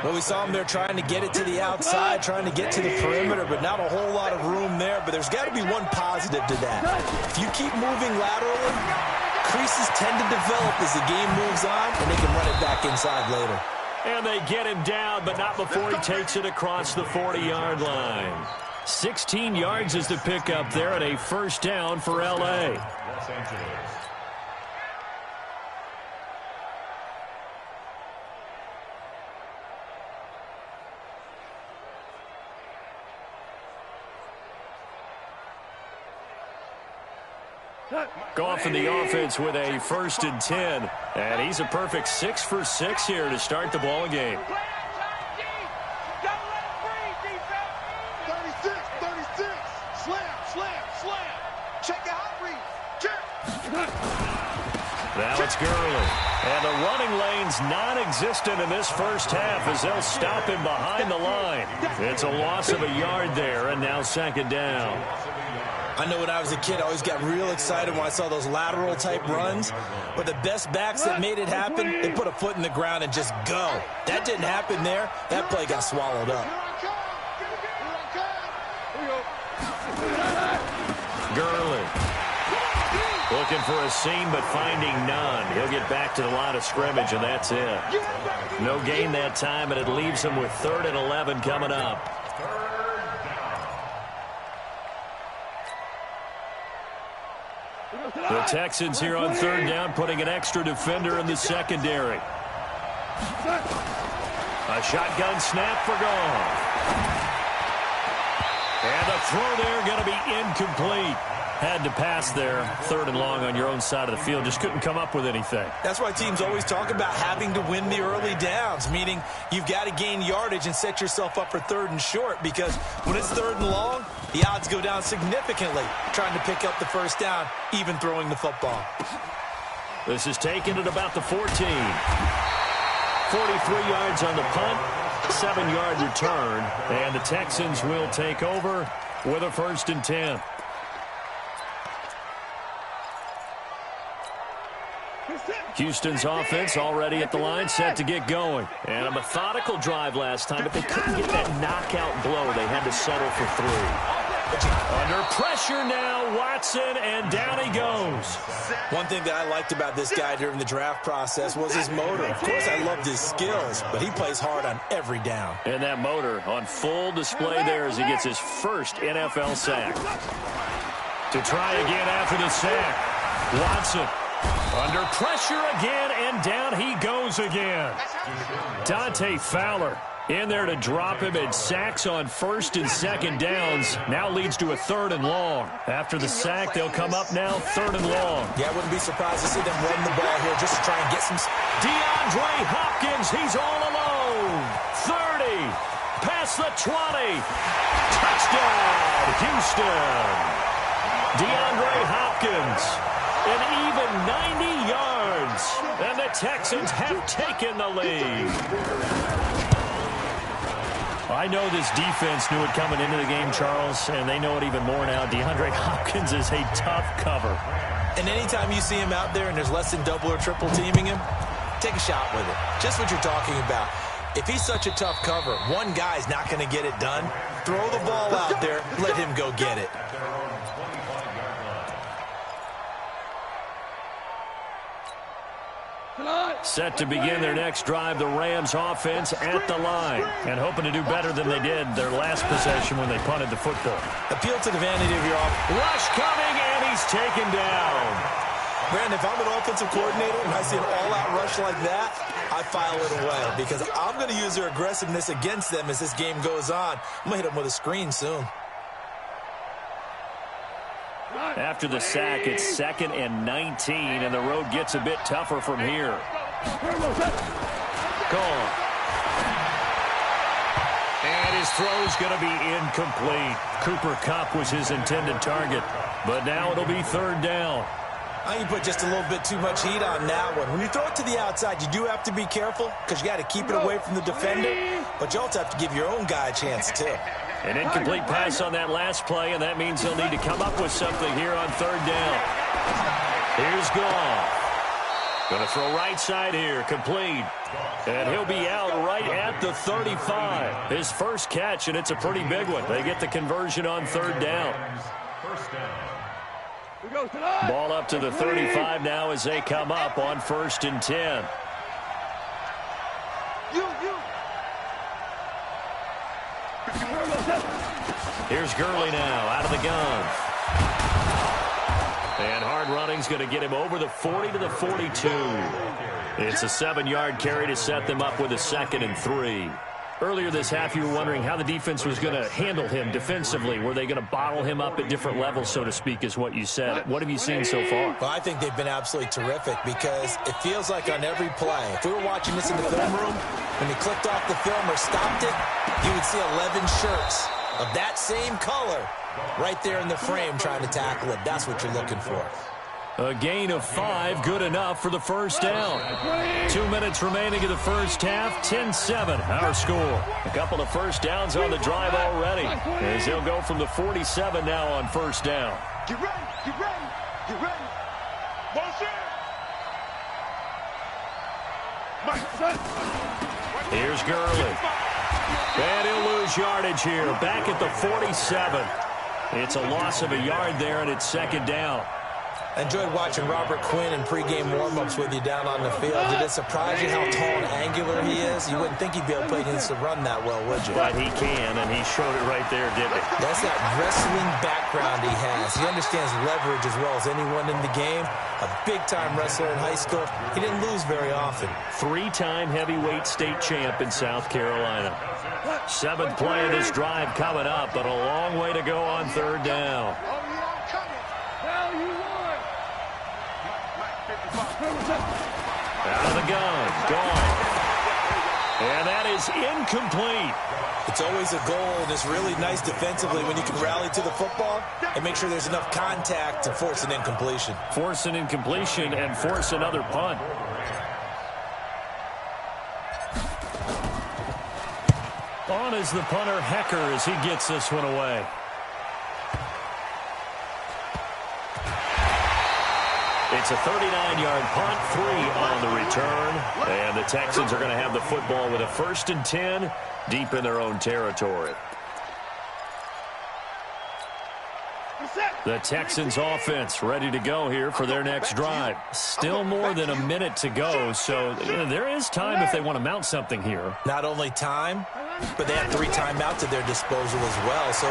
S2: Well, we saw them there trying to get it to the outside, trying to get to the perimeter, but not a whole lot of room there. But there's got to be one positive to that. If you keep moving laterally, creases tend to develop as the game moves on, and they can run it back inside later.
S1: And they get him down, but not before he takes it across the 40-yard line. 16 yards is the pickup there, and a first down for L.A.
S4: Los Angeles.
S1: Goff in the offense with a 1st and 10. And he's a perfect 6 for 6 here to start the ball game.
S3: 36. Slam. Check out, read. Check.
S1: Now it's Gurley. And the running lane's non-existent in this first half as they'll stop him behind the line. It's a loss of a yard there, and now 2nd down.
S2: I know when I was a kid, I always got real excited when I saw those lateral-type runs. But the best backs that made it happen, they put a foot in the ground and just go. That didn't happen there. That play got swallowed up.
S1: Gurley. Looking for a seam, but finding none. He'll get back to the line of scrimmage, and that's it. No gain that time, and it leaves him with 3rd and 11 coming up. The Texans here on 3rd down, putting an extra defender in the secondary. A shotgun snap for Goff. And the throw there going to be incomplete. Had to pass there, 3rd and long on your own side of the field. Just couldn't come up with anything.
S2: That's why teams always talk about having to win the early downs, meaning you've got to gain yardage and set yourself up for 3rd and short, because when it's 3rd and long, the odds go down significantly trying to pick up the first down, even throwing the football.
S1: This is taken at about the 14. 43 yards on the punt, 7-yard return, and the Texans will take over with a 1st and 10. Houston's offense already at the line, set to get going. And a methodical drive last time, but they couldn't get that knockout blow. They had to settle for 3. Under pressure now, Watson, and down he goes.
S2: One thing that I liked about this guy during the draft process was his motor. Of course, I loved his skills, but he plays hard on every down.
S1: And that motor on full display there as he gets his first NFL sack. To try again after the sack, Watson. Under pressure again, and down he goes again. Dante Fowler in there to drop him, and sacks on 1st and 2nd downs. Now leads to a 3rd and long. After the sack, they'll come up now 3rd and long.
S2: Yeah, I wouldn't be surprised to see them run the ball here just to try and get some...
S1: DeAndre Hopkins, he's all alone. 30, past the 20. Touchdown, Houston. DeAndre Hopkins. An even 90 yards, and the Texans have taken the lead. I know this defense knew it coming into the game, Charles, and they know it even more now. DeAndre Hopkins is a tough cover.
S2: And anytime you see him out there and there's less than double or triple teaming him, take a shot with it. Just what you're talking about. If he's such a tough cover, one guy's not going to get it done. Throw the ball out there. Let him go get it.
S1: Set to begin their next drive, the Rams offense at the line. And hoping to do better than they did their last possession when they punted the football.
S2: Appeal to the vanity of your offense.
S1: Rush coming, and he's taken down.
S2: Brandon, if I'm an offensive coordinator and I see an all-out rush like that, I file it away because I'm going to use their aggressiveness against them as this game goes on. I'm going to hit them with a screen soon.
S1: After the sack, it's 2nd and 19, and the road gets a bit tougher from here. Gone. And his throw's going to be incomplete. Cooper Kupp was his intended target, but now it'll be 3rd down.
S2: I think you put just a little bit too much heat on that one. When you throw it to the outside, you do have to be careful because you got to keep it away from the defender, but you also have to give your own guy a chance too.
S1: An incomplete pass on that last play, and that means he'll need to come up with something here on 3rd down. Here's Goff. Going to throw right side here, complete. And he'll be out right at the 35. His first catch, and it's a pretty big one. They get the conversion on 3rd down. Ball up to the 35 now as they come up on 1st and 10. Here's Gurley now out of the gun. And hard running's going to get him over the 40 to the 42. It's a 7-yard carry to set them up with a 2nd and 3. Earlier this half, you were wondering how the defense was going to handle him defensively. Were they going to bottle him up at different levels, so to speak, is what you said. What have you seen so far?
S2: Well, I think they've been absolutely terrific because it feels like on every play, if we were watching this in the film room, when he clicked off the film or stopped it, you would see 11 shirts of that same color right there in the frame trying to tackle it. That's what you're looking for.
S1: A gain of 5, good enough for the 1st down. 2 minutes remaining in the first half, 10-7, our score. A couple of first downs on the drive already, as they'll go from the 47 now on 1st down.
S3: Get ready, get ready, get ready.
S1: Here's Gurley. And he'll lose yardage here, back at the 47. It's a loss of a yard there, and it's 2nd down.
S2: I enjoyed watching Robert Quinn in pregame warm-ups with you down on the field. Did it surprise you how tall and angular he is? You wouldn't think he'd be able to play against the run that well, would you?
S1: But he can, and he showed it right there, didn't he?
S2: That's that wrestling background he has. He understands leverage as well as anyone in the game. A big-time wrestler in high school. He didn't lose very often.
S1: 3-time heavyweight state champ in South Carolina. 7th play of this drive coming up, but a long way to go on 3rd down. Out of the gun, gone. And that is incomplete.
S2: It's always a goal, and it's really nice defensively when you can rally to the football and make sure there's enough contact to force an incompletion.
S1: Force an incompletion and force another punt. On is the punter, Hecker, as he gets this one away. It's a 39-yard punt, 3 on the return. And the Texans are going to have the football with a 1st and 10 deep in their own territory. The Texans offense ready to go here for their next drive. Still more than a minute to go, so there is time if they want to mount something here.
S2: Not only time, but they have 3 timeouts at their disposal as well, so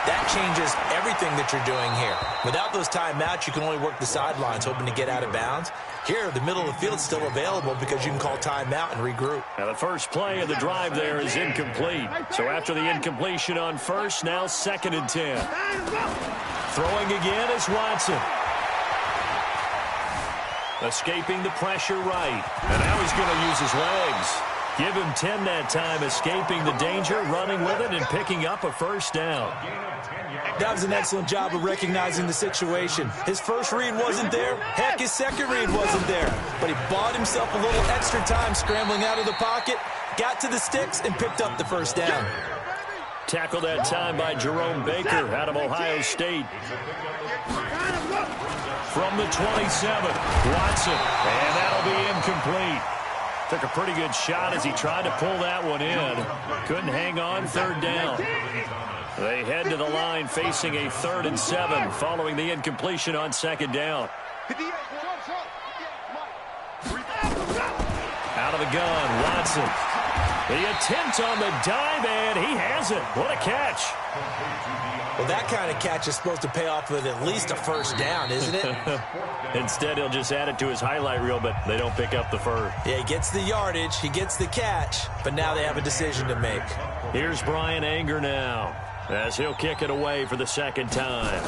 S2: that changes everything that you're doing here. Without those timeouts, you can only work the sidelines, hoping to get out of bounds. Here, the middle of the field is still available because you can call timeout and regroup.
S1: Now, the first play of the drive there is incomplete. So after the incompletion on 1st, now 2nd and 10. Throwing again is Watson. Escaping the pressure right. And now he's going to use his legs. Give him 10 that time, escaping the danger, running with it, and picking up a 1st down.
S2: That was an excellent job of recognizing the situation. His first read wasn't there. Heck, his second read wasn't there. But he bought himself a little extra time scrambling out of the pocket, got to the sticks, and picked up the 1st down.
S1: Tackled that time by Jerome Baker out of Ohio State. From the 27, Watson, and that'll be incomplete. Took a pretty good shot as he tried to pull that one in. Couldn't hang on, third down. They head to the line facing a 3rd and 7 following the incompletion on 2nd down. Out of the gun, Watson. The attempt on the dive, and he has it. What a catch.
S2: Well, that kind of catch is supposed to pay off with at least a 1st down, isn't it?
S1: Instead, he'll just add it to his highlight reel, but they don't pick up the first.
S2: Yeah, he gets the yardage, he gets the catch, but now they have a decision to make.
S1: Here's Brian Anger now, as he'll kick it away for the 2nd time.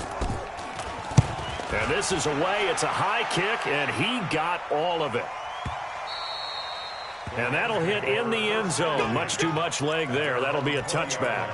S1: And this is away. It's a high kick, and he got all of it. And that'll hit in the end zone. Much too much leg there. That'll be a touchback.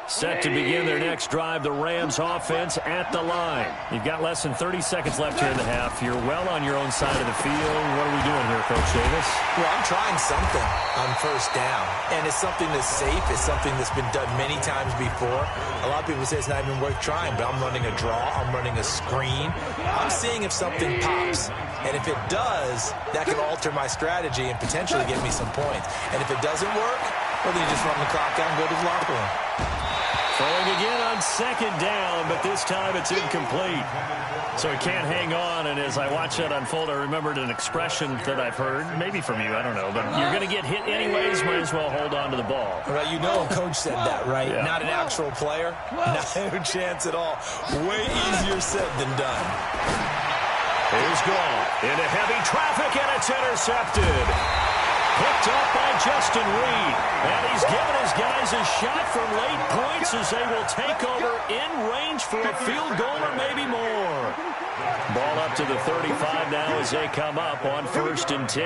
S1: Set to begin their next drive, the Rams offense at the line. You've got less than 30 seconds left here in the half. You're well on your own side of the field. What are we doing here, Coach Davis?
S2: Well, I'm trying something on 1st down, and it's something that's safe. It's something that's been done many times before. A lot of people say it's not even worth trying, but I'm running a draw. I'm running a screen. I'm seeing if something pops, and if it does, that can alter my strategy and potentially get me some points. And if it doesn't work, well, then you just run the clock out and go to the locker room.
S1: Throwing again on 2nd down, but this time it's incomplete. So he can't hang on, and as I watch that unfold, I remembered an expression that I've heard, maybe from you, I don't know, but you're going to get hit anyways, might as well hold on to the ball.
S2: Well, you know a coach said that, right?
S1: Yeah.
S2: Not an actual player. No chance at all. Way easier said than done.
S1: Here's Gall into heavy traffic, and it's intercepted. Picked up by Justin Reed. And he's given his guys a shot for late points as they will take over in range for a field goal or maybe more. Ball up to the 35 now as they come up on 1st and 10.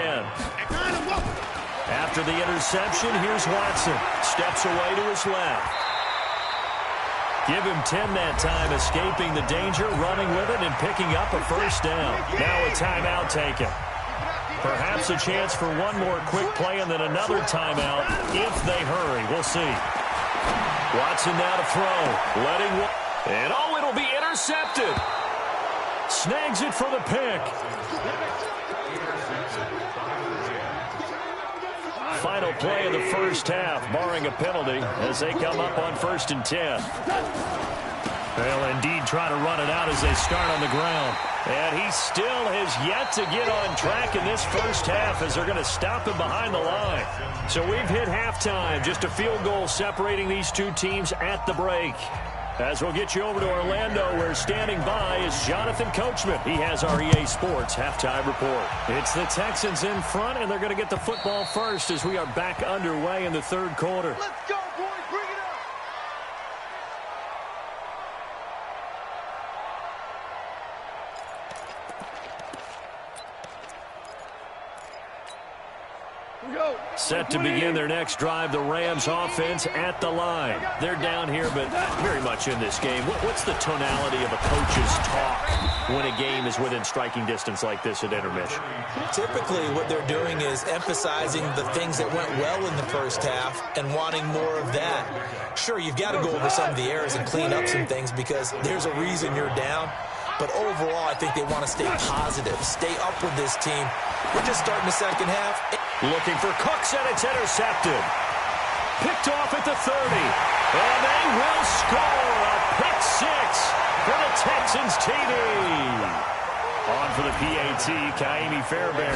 S1: After the interception, here's Watson. Steps away to his left. Give him 10 that time, escaping the danger, running with it, and picking up a 1st down. Now a timeout taken. Perhaps a chance for one more quick play and then another timeout if they hurry. We'll see. Watson now to throw. And oh, it'll be intercepted. Snags it for the pick. Final play of the 1st half, barring a penalty, as they come up on 1st and 10. They'll indeed try to run it out as they start on the ground. And he still has yet to get on track in this 1st half as they're going to stop him behind the line. So we've hit halftime, just a field goal separating these two teams at the break. As we'll get you over to Orlando, where standing by is Jonathan Coachman. He has our EA Sports halftime report. It's the Texans in front, and they're going to get the football first as we are back underway in the 3rd quarter.
S3: Let's go, boys. Bring it up.
S1: Set to begin their next drive, the Rams offense at the line. They're down here, but very much in this game. What's the tonality of a coach's talk when a game is within striking distance like this at intermission?
S2: Typically, what they're doing is emphasizing the things that went well in the 1st half and wanting more of that. Sure, you've got to go over some of the errors and clean up some things because there's a reason you're down. But overall, I think they want to stay positive, stay up with this team. We're just starting the 2nd half.
S1: Looking for Cooks, and it's intercepted. Picked off at the 30. And they will score a pick 6 for the Texans TD. On for the PAT, Kaimi Fairbairn.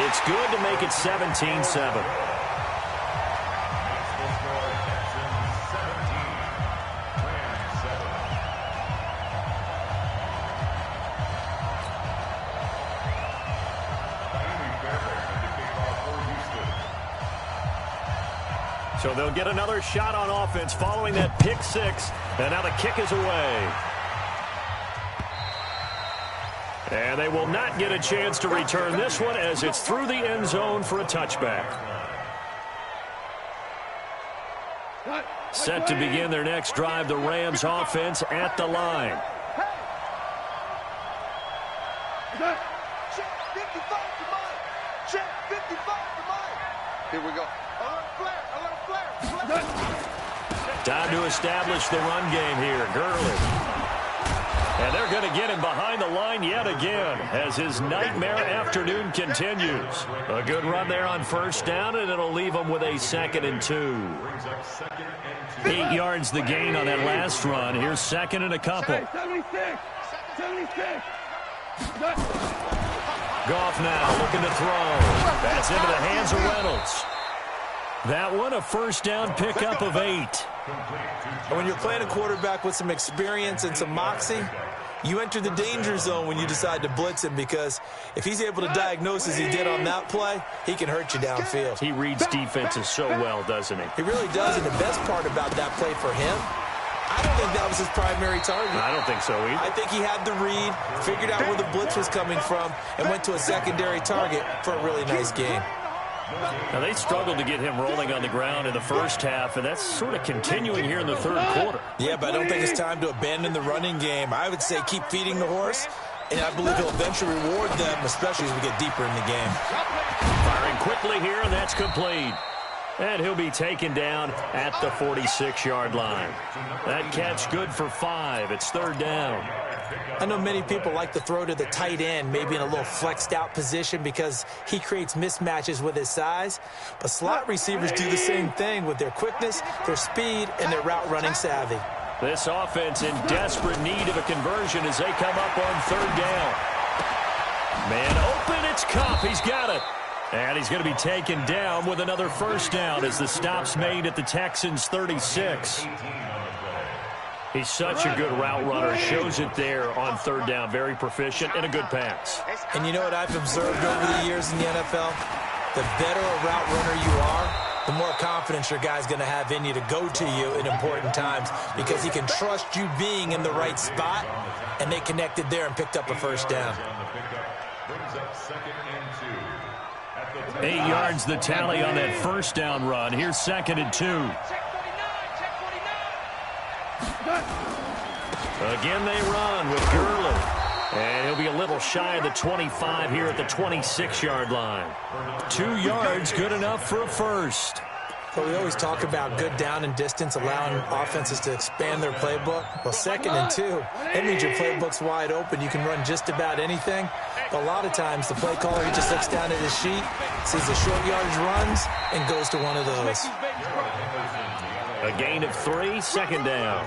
S1: It's good to make it 17-7. So they'll get another shot on offense following that pick 6. And now the kick is away. And they will not get a chance to return this one as it's through the end zone for a touchback. Set to begin their next drive, the Rams offense at the line.
S3: Here we go.
S1: Time to establish the run game here. Gurley. And they're going to get him behind the line yet again as his nightmare afternoon continues. A good run there on first down, and it'll leave him with a 2nd and 2. 8 yards the gain on that last run. Here's 2nd and a couple.
S3: 76.
S1: Goff now looking to throw. That's into the hands of Reynolds. That one a first down pickup of 8.
S2: And when you're playing a quarterback with some experience and some moxie, you enter the danger zone when you decide to blitz him, because if he's able to diagnose as he did on that play, he can hurt you downfield.
S5: He reads defenses so well, doesn't he?
S2: He really does, and the best part about that play for him, I don't think that was his primary target.
S5: I don't think so either.
S2: I think he had the read, figured out where the blitz was coming from, and went to a secondary target for a really nice game.
S5: Now, they struggled to get him rolling on the ground in the first half, and that's sort of continuing here in the third quarter.
S2: Yeah, but I don't think it's time to abandon the running game. I would say keep feeding the horse, and I believe he'll eventually reward them, especially as we get deeper in the game.
S5: Firing quickly here, and that's complete. And he'll be taken down at the 46-yard line. That catch good for 5. It's 3rd down.
S2: I know many people like to throw to the tight end, maybe in a little flexed out position because he creates mismatches with his size. But slot receivers do the same thing with their quickness, their speed, and their route running savvy.
S5: This offense in desperate need of a conversion as they come up on 3rd down. Man open, it's Kupp. He's got it. And he's going to be taken down with another first down as the stop's made at the Texans' 36. He's such a good route runner. Shows it there on 3rd down. Very proficient and a good pass.
S2: And you know what I've observed over the years in the NFL? The better a route runner you are, the more confidence your guy's going to have in you to go to you in important times, because he can trust you being in the right spot, and they connected there and picked up a first down.
S1: 8 yards the tally on that first down run. Here's 2nd and 2. Again they run with Gurley. And he'll be a little shy of the 25 here at the 26-yard line. 2 yards, good enough for a first.
S2: But we always talk about good down and distance, allowing offenses to expand their playbook. Well, 2nd and 2, that means your playbook's wide open. You can run just about anything. But a lot of times, the play caller, he just looks down at his sheet, sees the short yardage runs, and goes to one of those.
S1: A gain of 3, 2nd down.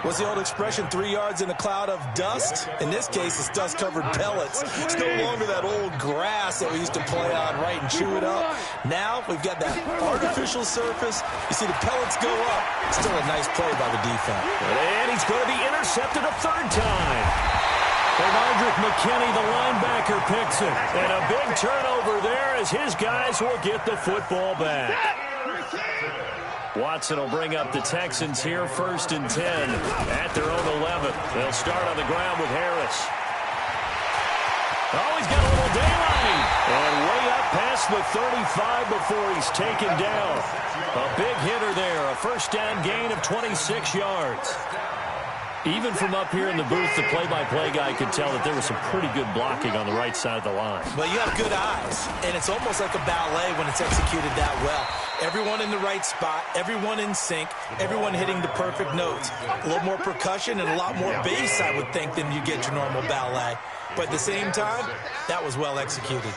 S2: What's the old expression, 3 yards in a cloud of dust? In this case, it's dust-covered pellets. It's no longer that old grass that we used to play on, right, and chew it up. Now, we've got that artificial surface. You see the pellets go up. Still a nice play by the defense.
S1: And he's going to be intercepted a 3rd time. Bernardrick McKinney, the linebacker, picks it. And a big turnover there as his guys will get the football back. Watson will bring up the Texans here, 1st and 10 at their own 11. They'll start on the ground with Harris. Oh, he's got a little daylight. And way up past the 35 before he's taken down. A big hitter there, a first down gain of 26 yards. Even from up here in the booth, the play-by-play guy could tell that there was some pretty good blocking on the right side of the line.
S2: Well, you have good eyes, and it's almost like a ballet when it's executed that well. Everyone in the right spot, everyone in sync, everyone hitting the perfect notes. A little more percussion and a lot more bass, I would think, than you get your normal ballet. But at the same time, that was well executed.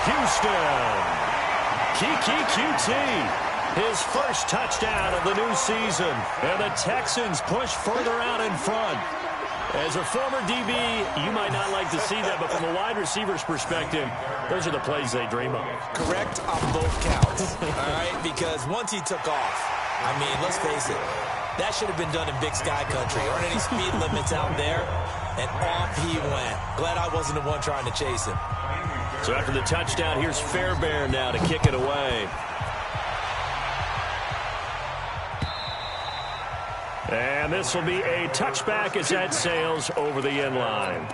S1: Houston. Kiki QT, his first touchdown of the new season. And the Texans push further out in front. As a former DB, you might not like to see that, but from a wide receiver's perspective, those are the plays they dream of.
S2: Correct on both counts, all right? Because once he took off, I mean, let's face it, that should have been done in Big Sky Country. There aren't any speed limits out there, and off he went. Glad I wasn't the one trying to chase him.
S1: So after the touchdown, here's Fairbairn now to kick it away. And this will be a touchback as that sails over the end line.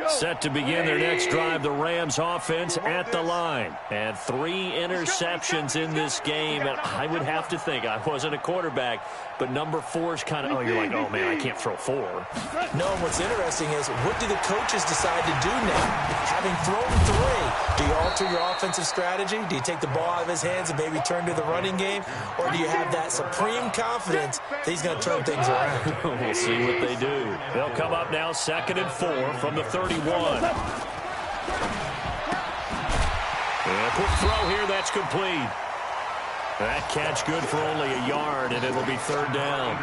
S5: Set to begin their next drive, the Rams offense at the line. And 3 interceptions in this game. And I would have to think, I wasn't a quarterback, but number 4 is kind of, you're like, oh, man, I can't throw 4.
S2: No, what's interesting is, what do the coaches decide to do now? Having thrown 3, do you alter your offensive strategy? Do you take the ball out of his hands and maybe turn to the running game? Or do you have that supreme confidence that he's going to turn things around?
S5: We'll see what they do. They'll come up now 2nd and 4 from the 31. And a quick throw here, that's complete. That catch good for only a yard, and it'll be 3rd down.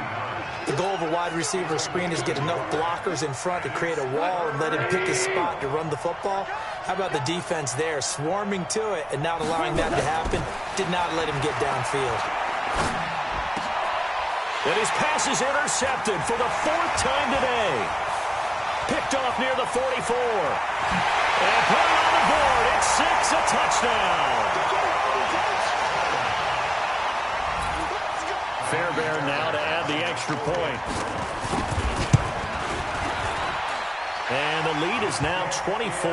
S2: The goal of a wide receiver screen is get enough blockers in front to create a wall and let him pick his spot to run the football. How about the defense there, swarming to it and not allowing that to happen? Did not let him get downfield.
S5: And his pass is intercepted for the 4th time today. Picked off near the 44. And put it on the board. It's 6, a touchdown. Fairbairn now to add the extra point. And the lead is now 24.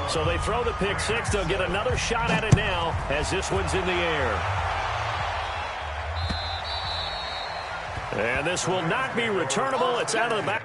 S5: So they throw the pick 6. They'll get another shot at it now as this one's in the air. And this will not be returnable. It's out of the back.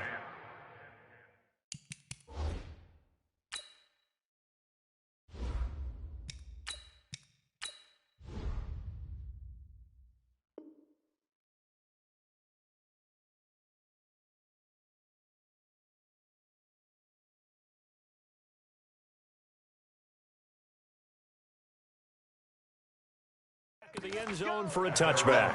S5: The end zone for a touchback.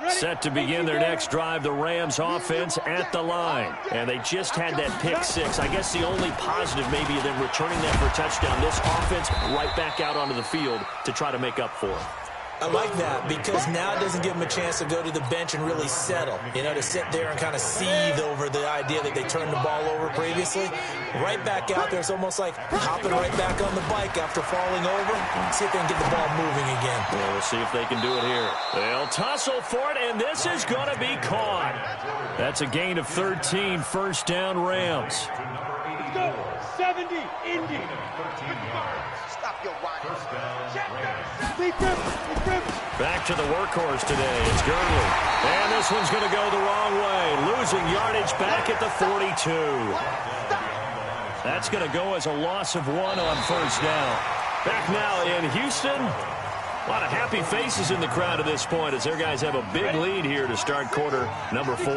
S5: Set to begin their next drive, the Rams offense at the line. And they just had that pick 6. I guess the only positive maybe of them returning that for a touchdown. This offense right back out onto the field to try to make up for it.
S2: I like that because now it doesn't give them a chance to go to the bench and really settle, to sit there and kind of seethe over the idea that they turned the ball over previously. Right back out there, it's almost like hopping right back on the bike after falling over. See if they can get the ball moving again.
S5: Well, we'll see if they can do it here. They'll tussle for it, and this is going to be caught. That's a gain of 13, 1st down Rams.
S3: Let's go. 70, Indy.
S7: Stop your whining.
S5: Back to the workhorse today. It's Gurley. And this one's going to go the wrong way. Losing yardage back at the 42. That's going to go as a loss of 1 on 1st down. Back now in Houston. A lot of happy faces in the crowd at this point as their guys have a big lead here to start quarter number 4.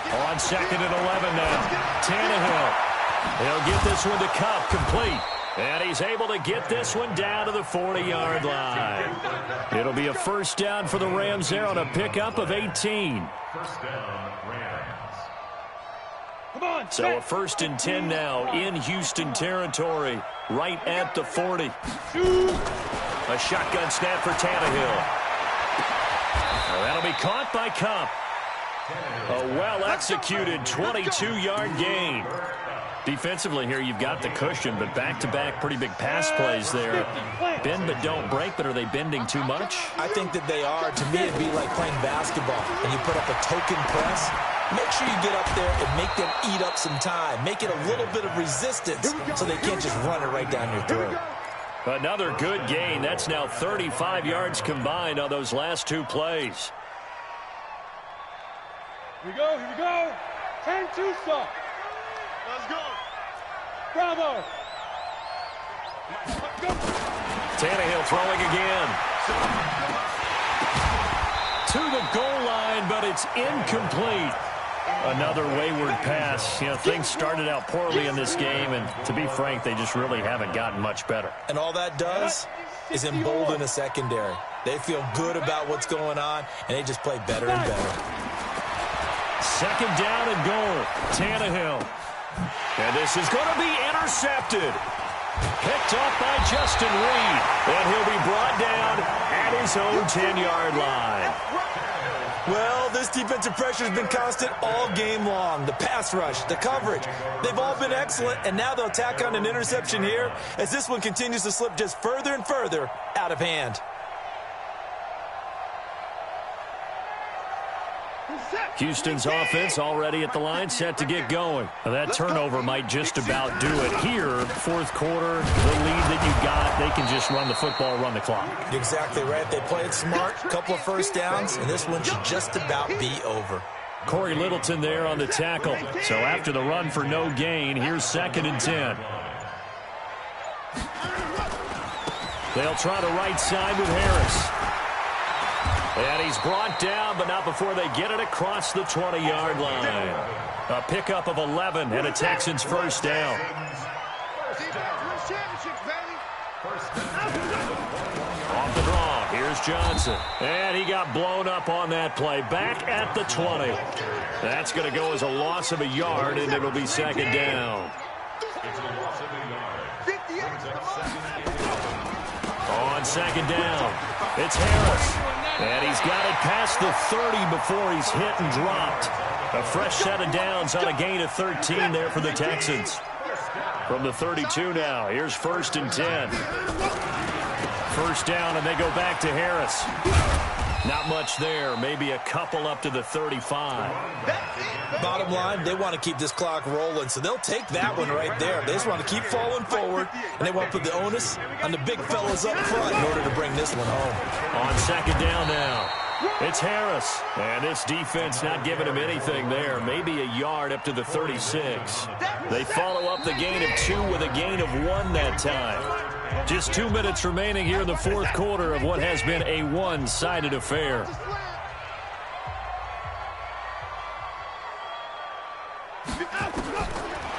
S5: On 2nd and 11 now. Tannehill. He'll get this one to Cup, complete. And he's able to get this one down to the 40-yard line. It'll be a 1st down for the Rams there on a pickup of 18.
S4: 1st down, Rams.
S3: Come on,
S5: so a 1st and 10 now in Houston territory, right at the 40. A shotgun snap for Tannehill. Well, that'll be caught by Cup. A well-executed 22-yard gain. Defensively here, you've got the cushion, but back-to-back pretty big pass plays there. Bend but don't break, but are they bending too much?
S2: I think that they are. To me, it'd be like playing basketball, and you put up a token press. Make sure you get up there and make them eat up some time. Make it a little bit of resistance so they can't just run it right down your throat.
S5: Another good gain. That's now 35 yards combined on those last 2 plays.
S3: Here we go, here we go. 10-2 stop. Let's go. Bravo.
S5: Tannehill throwing again. To the goal line, but it's incomplete. Another wayward pass. Things started out poorly in this game, and to be frank, they just really haven't gotten much better.
S2: And all that does is embolden a secondary. They feel good about what's going on, and they just play better and better.
S5: 2nd down and goal. Tannehill. And this is going to be intercepted. Picked off by Justin Reed. And he'll be brought down at his own 10-yard line.
S2: Well, this defensive pressure has been constant all game long. The pass rush, the coverage, they've all been excellent, and now they'll tack on an interception here as this one continues to slip just further and further out of hand.
S5: Houston's offense already at the line, set to get going. Now that turnover might just about do it. Here, fourth quarter, the lead that you got, they can just run the football, run the clock.
S2: Exactly right. They played smart, couple of first downs, and this one should just about be over.
S5: Corey Littleton there on the tackle. So after the run for no gain, here's 2nd and 10. They'll try the right side with Harris. And he's brought down, but not before they get it across the 20-yard line. A pickup of 11 and a Texans first down. Off the draw, here's Johnson. And he got blown up on that play. Back at the 20. That's going to go as a loss of a yard, and it'll be 2nd down. On 2nd down, it's Harris. And he's got it past the 30 before he's hit and dropped. A fresh set of downs on a gain of 13 there for the Texans. From the 32 now, here's 1st and 10. First down, and they go back to Harris. Not much there, maybe a couple up to the 35.
S2: Bottom line, they want to keep this clock rolling, so they'll take that one right there. They just want to keep falling forward, and they want to put the onus on the big fellas up front in order to bring this one home.
S5: On 2nd down now, it's Harris. And this defense not giving him anything there. Maybe a yard up to the 36. They follow up the gain of 2 with a gain of 1 that time. Just 2 minutes remaining here in the fourth quarter of what has been a one-sided affair.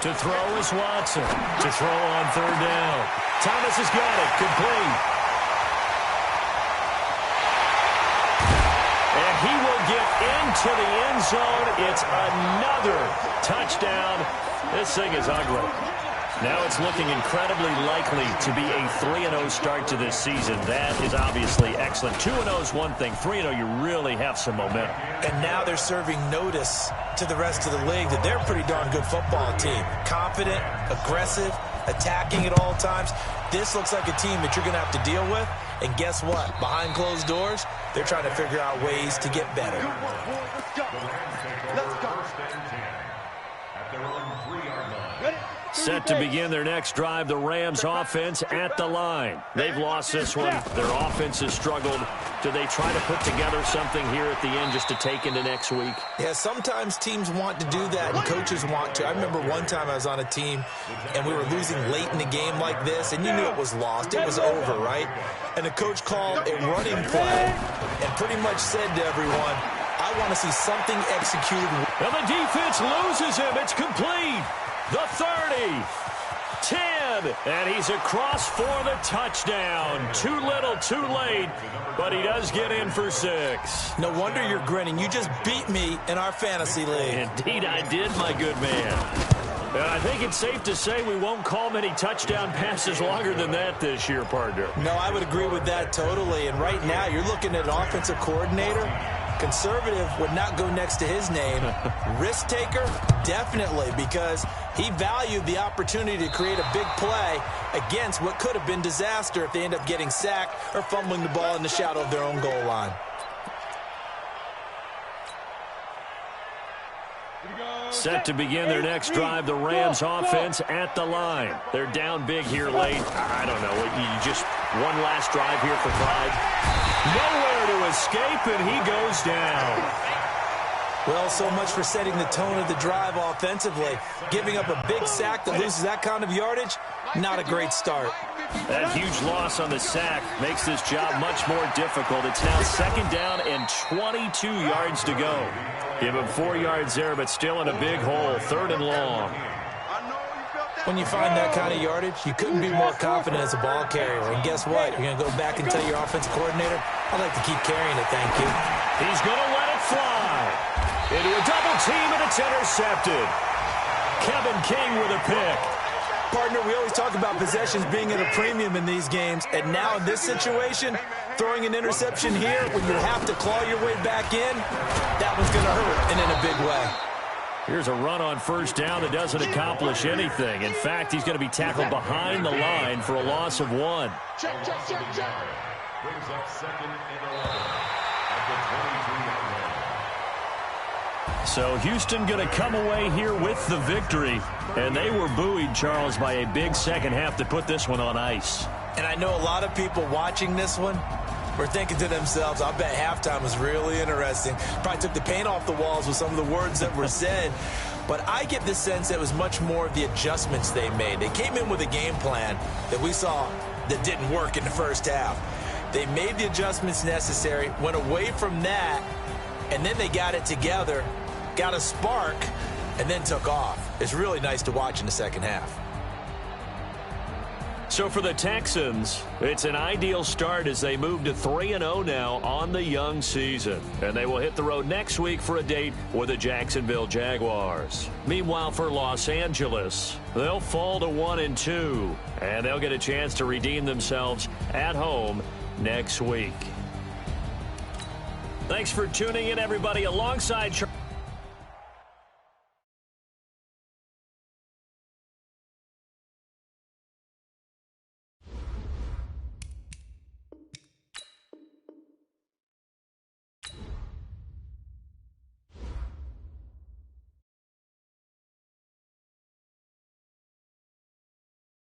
S5: To throw is Watson. To throw on 3rd down. Thomas has got it. Complete. And he will get into the end zone. It's another touchdown. This thing is ugly. Now it's looking incredibly likely to be a 3-0 start to this season. That is obviously excellent. 2-0 is one thing. 3-0, you really have some momentum.
S2: And now they're serving notice to the rest of the league that they're a pretty darn good football team. Confident, aggressive, attacking at all times. This looks like a team that you're going to have to deal with. And guess what? Behind closed doors, they're trying to figure out ways to get better.
S3: Let's go. Let's go.
S4: At their own 3-yard line.
S5: Set to begin their next drive, the Rams offense at the line. They've lost this one. Their offense has struggled. Do they try to put together something here at the end just to take into next week?
S2: Yeah, sometimes teams want to do that and coaches want to. I remember one time I was on a team and we were losing late in the game like this, and you knew it was lost. It was over, right? And the coach called a running play and pretty much said to everyone, I want to see something executed.
S5: And the defense loses him. It's complete. The 30, 10, and he's across for the touchdown. Too little, too late, but he does get in for 6.
S2: No wonder you're grinning. You just beat me in our fantasy league.
S5: Indeed I did, my good man. And I think it's safe to say we won't call many touchdown passes longer than that this year, partner.
S2: No, I would agree with that totally. And right now you're looking at an offensive coordinator. Conservative would not go next to his name. Risk taker, definitely, because he valued the opportunity to create a big play against what could have been disaster if they end up getting sacked or fumbling the ball in the shadow of their own goal line.
S5: Set to begin their next drive, the Rams offense at the line. They're down big here late. I don't know. You just one last drive here for Clyde. Nowhere to escape, and he goes down.
S2: Well, so much for setting the tone of the drive offensively. Giving up a big sack that loses that kind of yardage, not a great start.
S5: That huge loss on the sack makes this job much more difficult. It's now 2nd down and 22 yards to go. Give him 4 yards there, but still in a big hole. 3rd and long.
S2: When you find that kind of yardage, you couldn't be more confident as a ball carrier. And guess what? You're going to go back and tell your offensive coordinator, I'd like to keep carrying it, thank you.
S5: He's going to let it fly. Into a double team, and it's intercepted. Kevin King with a pick.
S2: Partner, we always talk about possessions being at a premium in these games, and now in this situation, throwing an interception here when you have to claw your way back in, that one's going to hurt, and in a big way.
S5: Here's a run on first down that doesn't accomplish anything. In fact, he's going to be tackled behind the line for a loss of 1.
S3: Check.
S4: Brings up second and 11 at the 23-yard line.
S5: So Houston going to come away here with the victory. And they were buoyed, Charles, by a big second half to put this one on ice.
S2: And I know a lot of people watching this one were thinking to themselves, I bet halftime was really interesting. Probably took the paint off the walls with some of the words that were said. But I get the sense that it was much more of the adjustments they made. They came in with a game plan that we saw that didn't work in the first half. They made the adjustments necessary, went away from that, and then they got it together, got a spark, and then took off. It's really nice to watch in the second half.
S5: So for the Texans, it's an ideal start as they move to 3-0 now on the young season. And they will hit the road next week for a date with the Jacksonville Jaguars. Meanwhile, for Los Angeles, they'll fall to 1-2. And they'll get a chance to redeem themselves at home next week. Thanks for tuning in, everybody, alongside